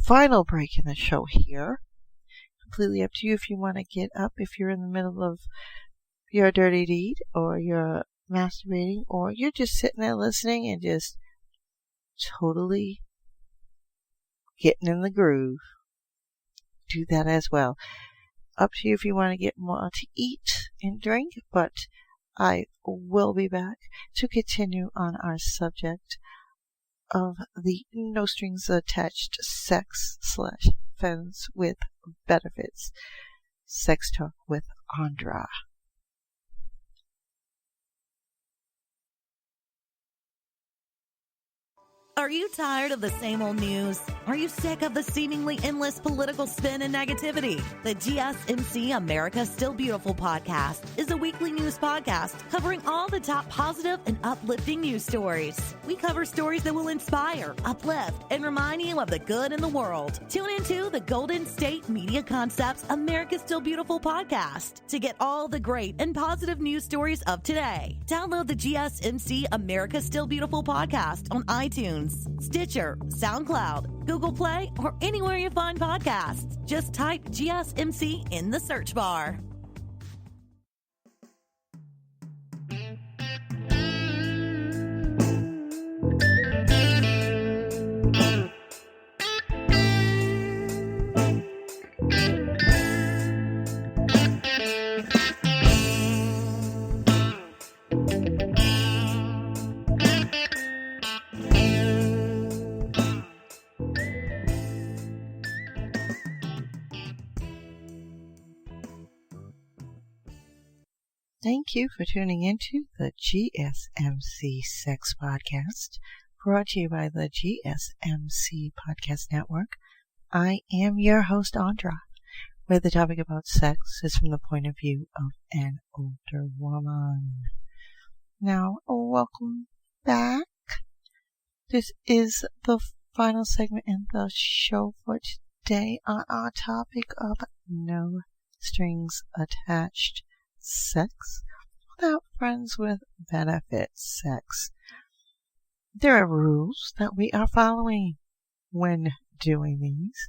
final break in the show here. Completely up to you if you want to get up, if you're in the middle of your dirty deed, or you're masturbating, or you're just sitting there listening and just totally getting in the groove. Do that as well. Up to you if you want to get more to eat and drink, but I will be back to continue on our subject of the no strings attached sex/friends with benefits. Sex Talk with Andra. Are you tired of the same old news? Are you sick of the seemingly endless political spin and negativity? The GSMC America's Still Beautiful podcast is a weekly news podcast covering all the top positive and uplifting news stories. We cover stories that will inspire, uplift, and remind you of the good in the world. Tune into the Golden State Media Concepts America's Still Beautiful podcast to get all the great and positive news stories of today. Download the GSMC America's Still Beautiful podcast on iTunes, Stitcher, SoundCloud, Google Play, or anywhere you find podcasts. Just type GSMC in the search bar. Thank you for tuning into the GSMC Sex Podcast, brought to you by the GSMC Podcast Network. I am your host, Andra, where the topic about sex is from the point of view of an older woman. Now, welcome back. This is the final segment in the show for today on our topic of no strings attached sex without friends with benefits sex. There are rules that we are following when doing these.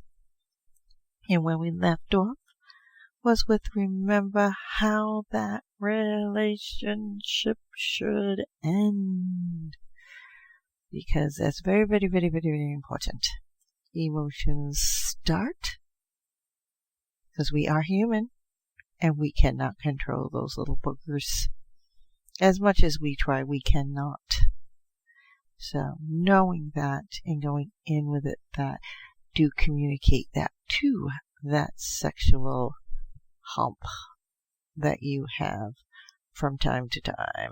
And when we left off was with remember how that relationship should end. Because that's very, very, very, very, very important. Emotions start because we are human. And we cannot control those little boogers. As much as we try, we cannot. So, knowing that and going in with it, that do communicate that to that sexual hump that you have from time to time.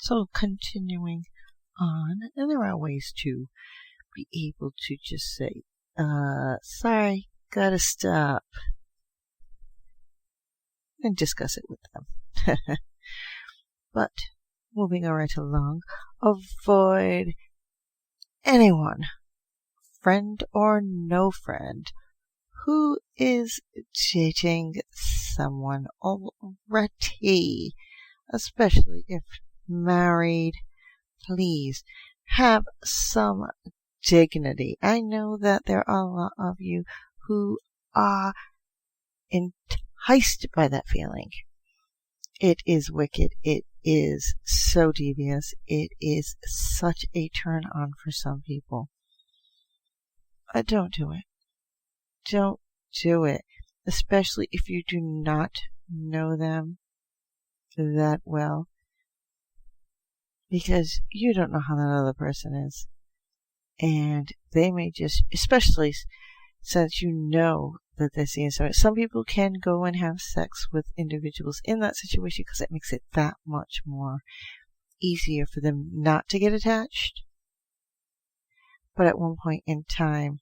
So, continuing on, and there are ways to be able to just say, sorry, gotta stop. And discuss it with them. But moving right along, avoid anyone, friend or no friend, who is dating someone already, especially if married. Please have some dignity. I know that there are a lot of you who are enticed by that feeling. It is wicked. It is so devious. It is such a turn on for some people. Don't do it. Don't do it. Especially if you do not know them that well. Because you don't know how that other person is. And they may just, especially since you know that they're seeing something. Some people can go and have sex with individuals in that situation because it makes it that much more easier for them not to get attached. But at one point in time,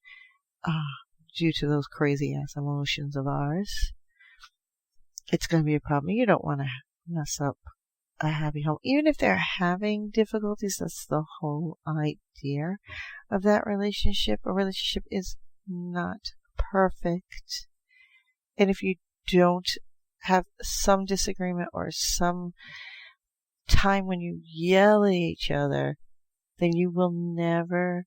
due to those crazy ass emotions of ours, it's going to be a problem. You don't want to mess up a happy home. Even if they're having difficulties, that's the whole idea of that relationship. A relationship is not perfect. And if you don't have some disagreement or some time when you yell at each other, then you will never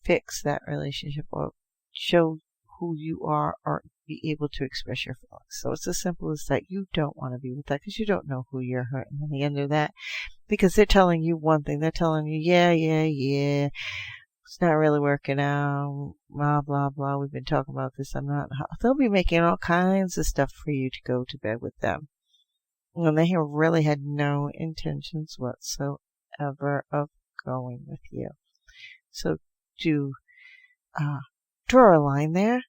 fix that relationship or show who you are or be able to express your feelings. So it's as simple as that. You don't want to be with that because you don't know who you're hurting at the end of that, because they're telling you one thing. They're telling you, yeah, it's not really working out, blah, blah, blah. We've been talking about this. They'll be making all kinds of stuff for you to go to bed with them. And they have really had no intentions whatsoever of going with you. So do draw a line there.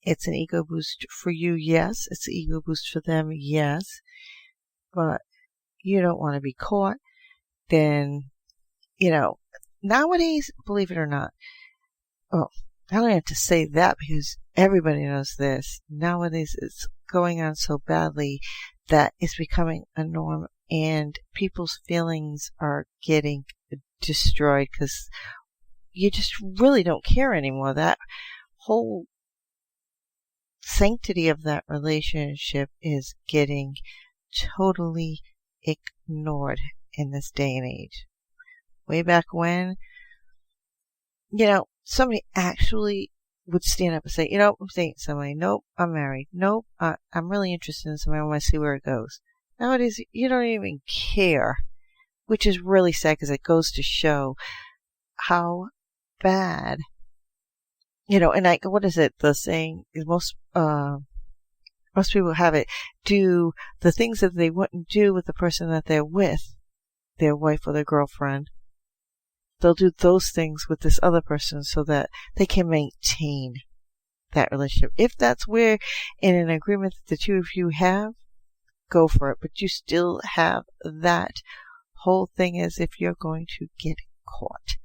It's an ego boost for you, yes. It's an ego boost for them, yes. But you don't want to be caught. then, nowadays, believe it or not, well, I don't have to say that because everybody knows this. Nowadays, it's going on so badly that it's becoming a norm, and people's feelings are getting destroyed because you just really don't care anymore. That whole sanctity of that relationship is getting totally ignored in this day and age. Way back when, somebody actually would stand up and say, I'm dating somebody. Nope, I'm married. Nope, I'm really interested in somebody. I want to see where it goes. Nowadays, you don't even care, which is really sad because it goes to show how bad, and what is it? The saying is most people have it, do the things that they wouldn't do with the person that they're with, their wife or their girlfriend. They'll do those things with this other person so that they can maintain that relationship. If that's where in an agreement that the two of you have, go for it. But you still have that whole thing as if you're going to get caught.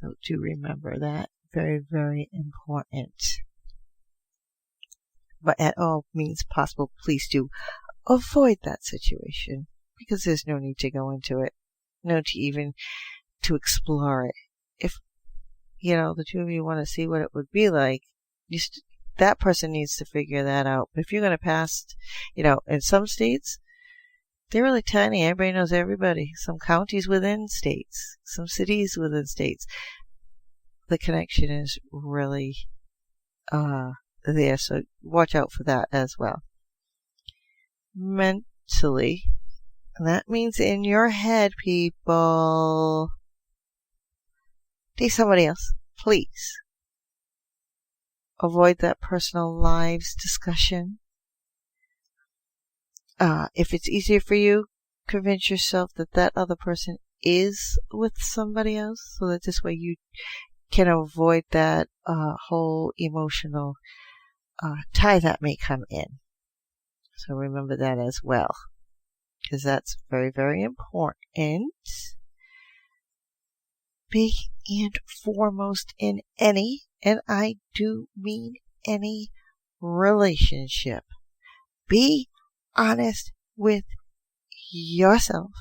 So do remember that. Very, very important. But at all means possible, please do avoid that situation because there's no need to go into it. No to even to explore it. If, the two of you want to see what it would be like, that person needs to figure that out. But if you're going to pass, in some states, they're really tiny. Everybody knows everybody. Some counties within states, some cities within states. The connection is really there, so watch out for that as well. Mentally, and that means in your head, people. Date somebody else, please. Avoid that personal lives discussion. If it's easier for you, convince yourself that that other person is with somebody else, so that this way you can avoid that whole emotional tie that may come in. So remember that as well, because that's very, very important. Big and foremost in any, and I do mean any, relationship. Be honest with yourself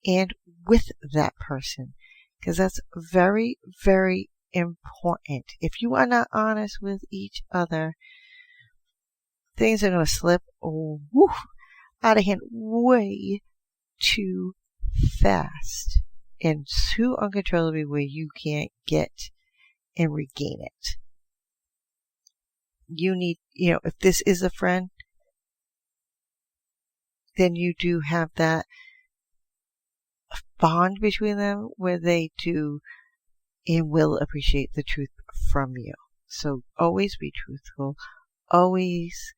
and with that person, because that's very, very important. If you are not honest with each other, things are going to slip out of hand way too fast and too uncontrollably where you can't get and regain it. You need, if this is a friend, then you do have that bond between them where they do and will appreciate the truth from you. So always be truthful. Always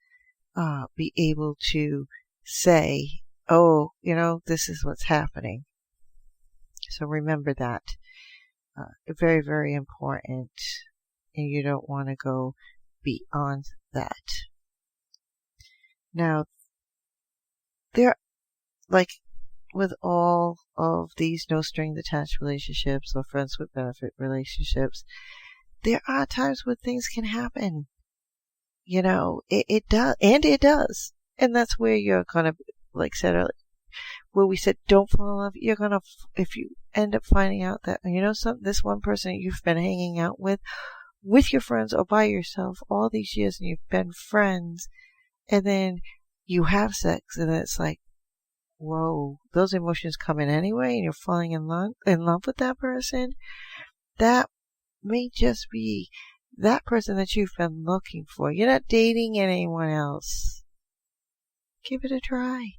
be able to say, this is what's happening. So remember that. Very, very important. And you don't want to go beyond that. Now, with all of these no string attached relationships or friends with benefit relationships, there are times when things can happen. It does, and it does. And that's where you're gonna, like said earlier, where we said don't fall in love, you're gonna, if you end up finding out that, this one person you've been hanging out with your friends or by yourself all these years and you've been friends, and then you have sex and it's like, whoa, those emotions come in anyway and you're falling in love with that person, that may just be that person that you've been looking for. You're not dating anyone else. Give it a try.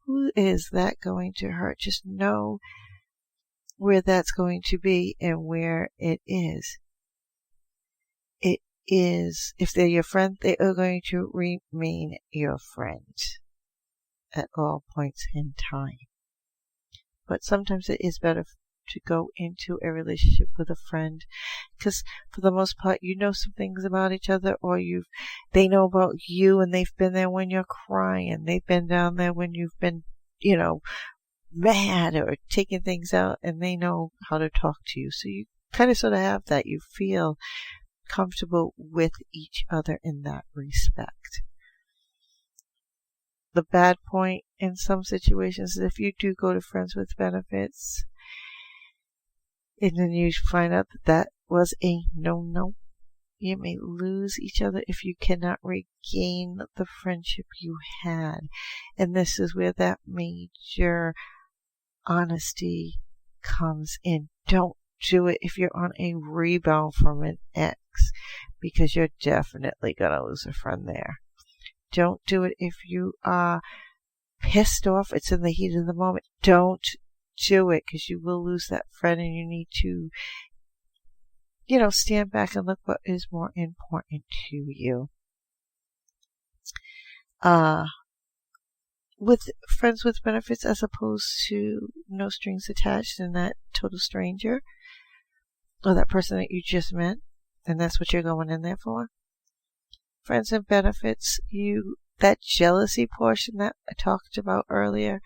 Who is that going to hurt? Just know where that's going to be and where it is. It is, if they're your friend, they are going to remain your friend at all points in time. But sometimes it is better to go into a relationship with a friend, because for the most part you know some things about each other, or they know about you and they've been there when you're crying, they've been down there when you've been mad or taking things out, and they know how to talk to you. So you kind of sort of have that. You feel comfortable with each other in that respect. The bad point in some situations is if you do go to friends with benefits, and then you find out that that was a no-no, you may lose each other if you cannot regain the friendship you had. And this is where that major honesty comes in. Don't do it if you're on a rebound from an ex, because you're definitely going to lose a friend there. Don't do it if you are pissed off. It's in the heat of the moment. Don't do it, because you will lose that friend, and you need to, stand back and look what is more important to you. With friends with benefits as opposed to no strings attached and that total stranger, or that person that you just met, and that's what you're going in there for. Friends and benefits, that jealousy portion that I talked about earlier,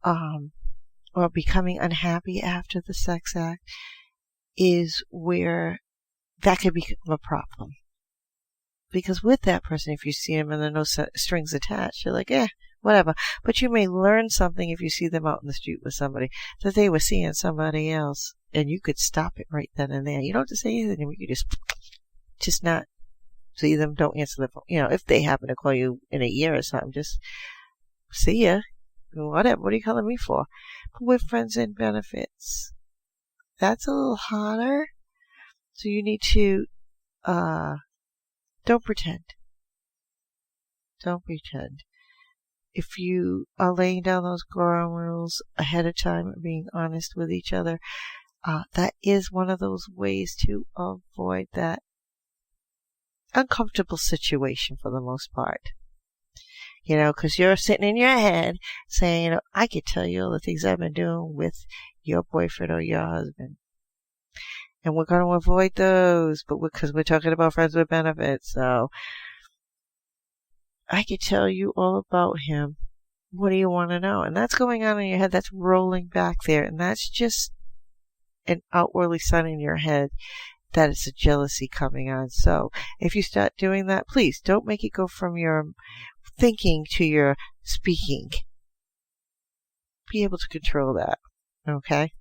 or becoming unhappy after the sex act, is where that could become a problem. Because with that person, if you see them and there are no strings attached, you're like, whatever. But you may learn something if you see them out in the street with somebody, that they were seeing somebody else, and you could stop it right then and there. You don't have to say anything. You just not see them, don't answer the phone. If they happen to call you in a year or something, just see ya. Whatever. What are you calling me for? But with friends and benefits, that's a little harder. So you need to, don't pretend. Don't pretend. If you are laying down those ground rules ahead of time and being honest with each other, that is one of those ways to avoid that uncomfortable situation for the most part. Because you're sitting in your head saying, I could tell you all the things I've been doing with your boyfriend or your husband. And we're going to avoid those, but because we're talking about friends with benefits, so I could tell you all about him. What do you want to know? And that's going on in your head. That's rolling back there. And that's just an outwardly sign in your head that it's a jealousy coming on. So if you start doing that, please don't make it go from your thinking to your speaking. Be able to control that. Okay?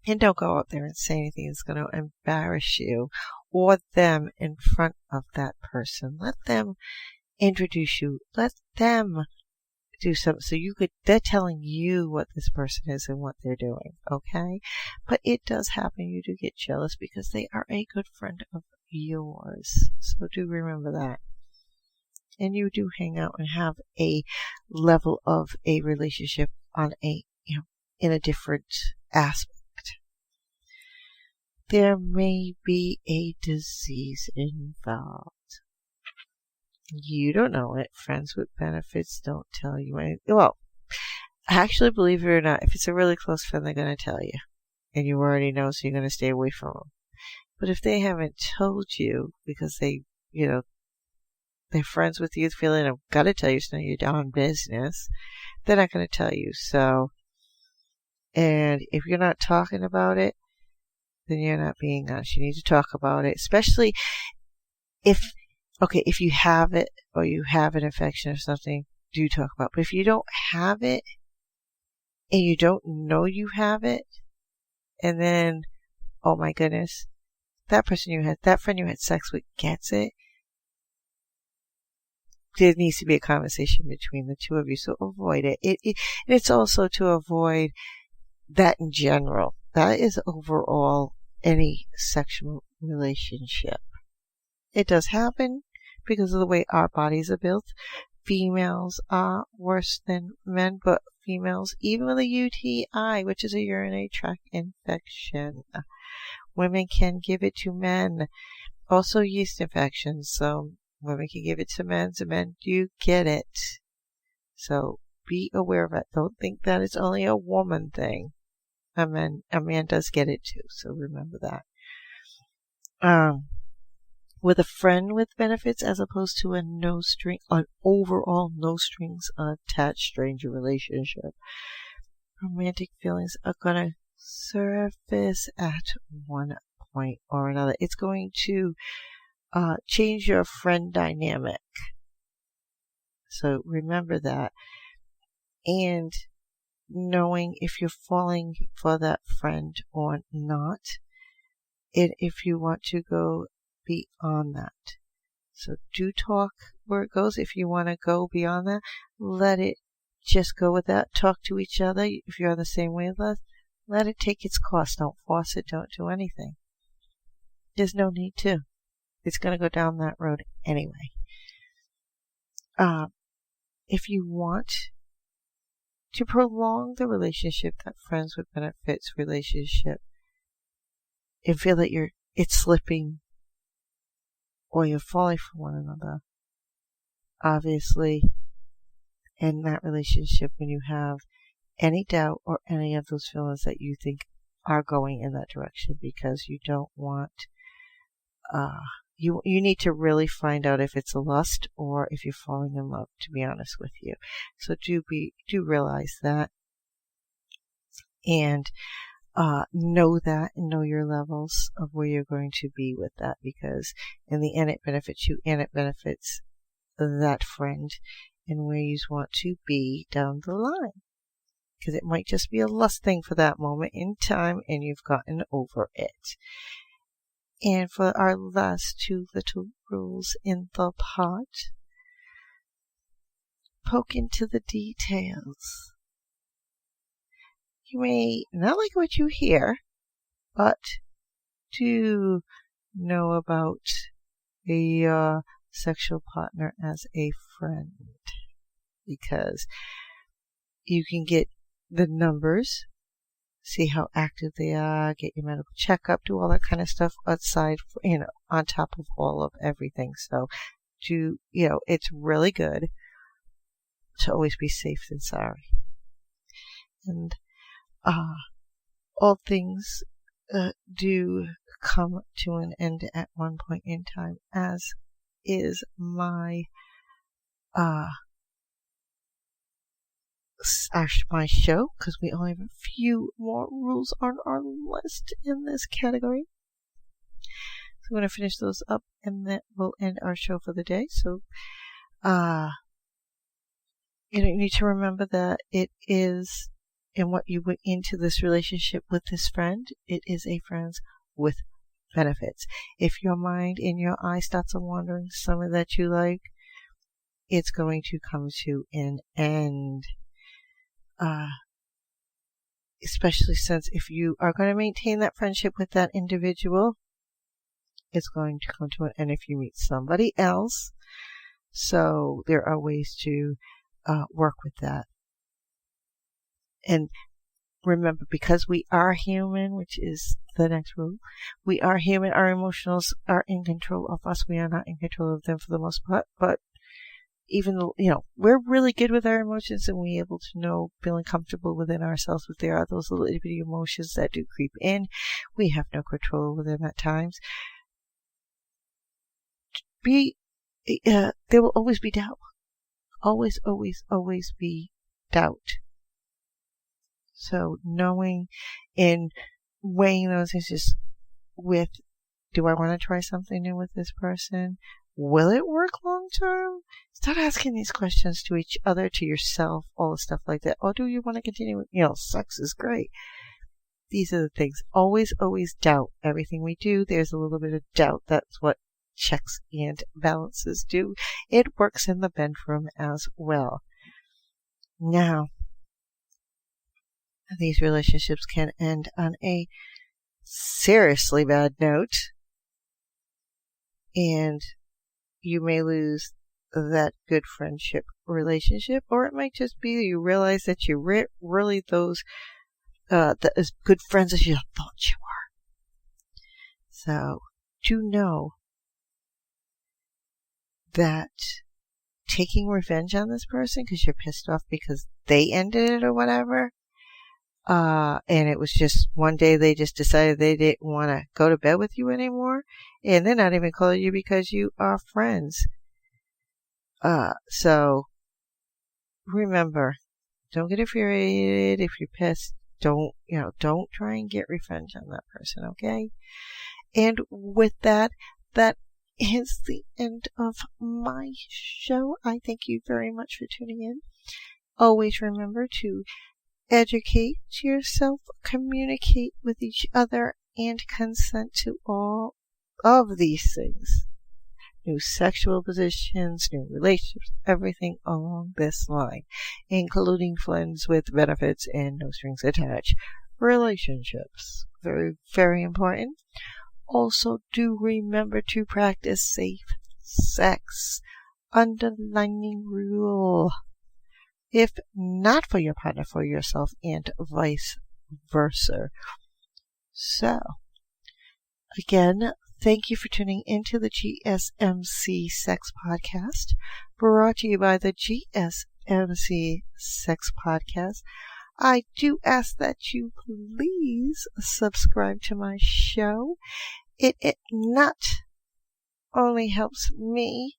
And don't go out there and say anything that's going to embarrass you or them in front of that person. Let them introduce you. Let them do something so they're telling you what this person is and what they're doing. Okay? But it does happen. You do get jealous because they are a good friend of yours. So do remember that. And you do hang out and have a level of a relationship on in a different aspect. There may be a disease involved. You don't know it. Friends with benefits don't tell you anything. Well, actually, believe it or not, if it's a really close friend, they're going to tell you. And you already know, so you're going to stay away from them. But if they haven't told you because they're friends with you, feeling I've got to tell you, it's none of your darn business, they're not going to tell you. So, and if you're not talking about it, then you're not being honest. You need to talk about it, especially if you have it or you have an infection or something, do talk about it. But if you don't have it and you don't know you have it, and then, oh my goodness, that friend you had sex with gets it, there needs to be a conversation between the two of you, so avoid it. It's also to avoid that in general. That is overall any sexual relationship. It does happen because of the way our bodies are built. Females are worse than men, but females, even with a UTI, which is a urinary tract infection, women can give it to men. Also yeast infections, so women can give it to men, so men do get it. So be aware of it. Don't think that it's only a woman thing. A man does get it too, so remember that. With a friend with benefits as opposed to an overall no strings attached stranger relationship. romantic feelings are going to surface at one point or another. It's going to change your friend dynamic. So remember that. And knowing if you're falling for that friend or not, and if you want to go beyond that. So do talk where it goes. If you want to go beyond that, let it just go with that. Talk to each other. If you're on the same wavelength, let it take its course. Don't force it. Don't do anything. There's no need to. It's going to go down that road anyway. If you want to prolong the relationship, that friends with benefits relationship, and feel that it's slipping or you're falling for one another, obviously, in that relationship, when you have any doubt or any of those feelings that you think are going in that direction, because you don't want, you need to really find out if it's a lust or if you're falling in love, to be honest with you. So do realize that, and know that, and know your levels of where you're going to be with that, because in the end it benefits you and it benefits that friend and where you want to be down the line. Because it might just be a lust thing for that moment in time and you've gotten over it. And for our last two little rules in the pot, poke into the details. You may not like what you hear, but do know about your sexual partner as a friend, because you can get the numbers, see how active they are, get your medical checkup, do all that kind of stuff outside, on top of all of everything. So it's really good to always be safe than sorry. And all things do come to an end at one point in time, as is my my show, because we only have a few more rules on our list in this category. So I'm going to finish those up, and that will end our show for the day. So you need to remember that it is, and what you went into this relationship with this friend, it is a friends with benefits. If your mind and your eye starts wandering something that you like, it's going to come to an end. Especially since if you are going to maintain that friendship with that individual, it's going to come to an end if you meet somebody else. So there are ways to work with that. And remember, because we are human, which is the next rule, we are human, our emotions are in control of us. We are not in control of them for the most part, but even though, we're really good with our emotions, and we're able to know, feeling comfortable within ourselves, but there are those little bitty emotions that do creep in. We have no control over them at times. There will always be doubt. Always, always, always be doubt. So knowing and weighing those issues with, do I want to try something new with this person? Will it work long term? Start asking these questions to each other, to yourself, all the stuff like that. Or do you want to continue? Sex is great. These are the things. Always, always doubt everything we do. There's a little bit of doubt. That's what checks and balances do. It works in the bedroom as well. Now, these relationships can end on a seriously bad note, and you may lose that good friendship relationship, or it might just be that you realize that you really those as good friends as you thought you were. So do know that taking revenge on this person because you're pissed off because they ended it or whatever, and it was just one day they just decided they didn't want to go to bed with you anymore, and they're not even calling you because you are friends. So remember Don't get infuriated. If you're pissed, don't try and get revenge on that person, okay? And with that is the end of my show. I thank you very much for tuning in. Always remember to educate yourself, communicate with each other, and consent to all of these things. New sexual positions, new relationships, everything along this line, including friends with benefits and no strings attached relationships. Very, very important. Also, do remember to practice safe sex. Underlining rule. If not for your partner, for yourself, and vice versa. So, again, thank you for tuning into the GSMC Sex Podcast, brought to you by the GSMC Sex Podcast. I do ask that you please subscribe to my show. It not only helps me,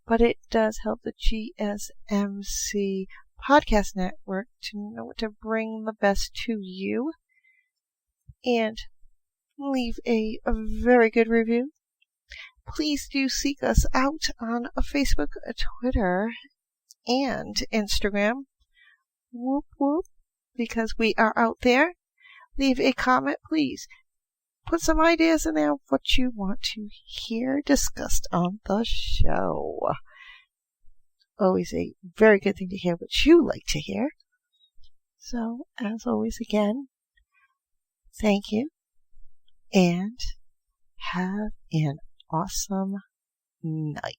but it does help the GSMC Podcast Network to know to bring the best to you. And leave a very good review. Please do seek us out on Facebook, Twitter, and Instagram. Whoop whoop, because we are out there. Leave a comment, please. Put some ideas in there of what you want to hear discussed on the show. Always a very good thing to hear what you like to hear. So, as always, again, thank you. And have an awesome night.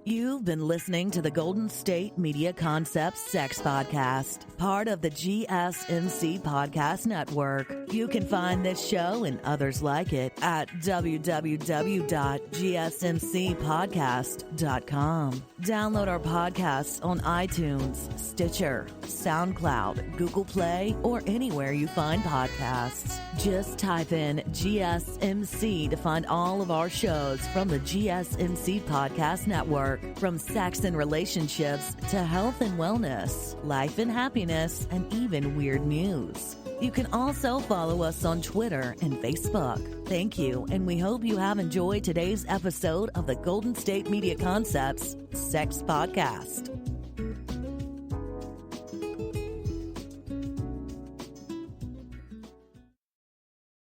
You've been listening to the Golden State Media Concepts Sex Podcast, part of the GSMC Podcast Network. You can find this show and others like it at www.gsmcpodcast.com. Download our podcasts on iTunes, Stitcher, SoundCloud, Google Play, or anywhere you find podcasts. Just type in GSMC to find all of our shows from the GSMC Podcast Network. From sex and relationships to health and wellness, life and happiness, and even weird news. You can also follow us on Twitter and Facebook. Thank you, and we hope you have enjoyed today's episode of the Golden State Media Concepts Sex Podcast.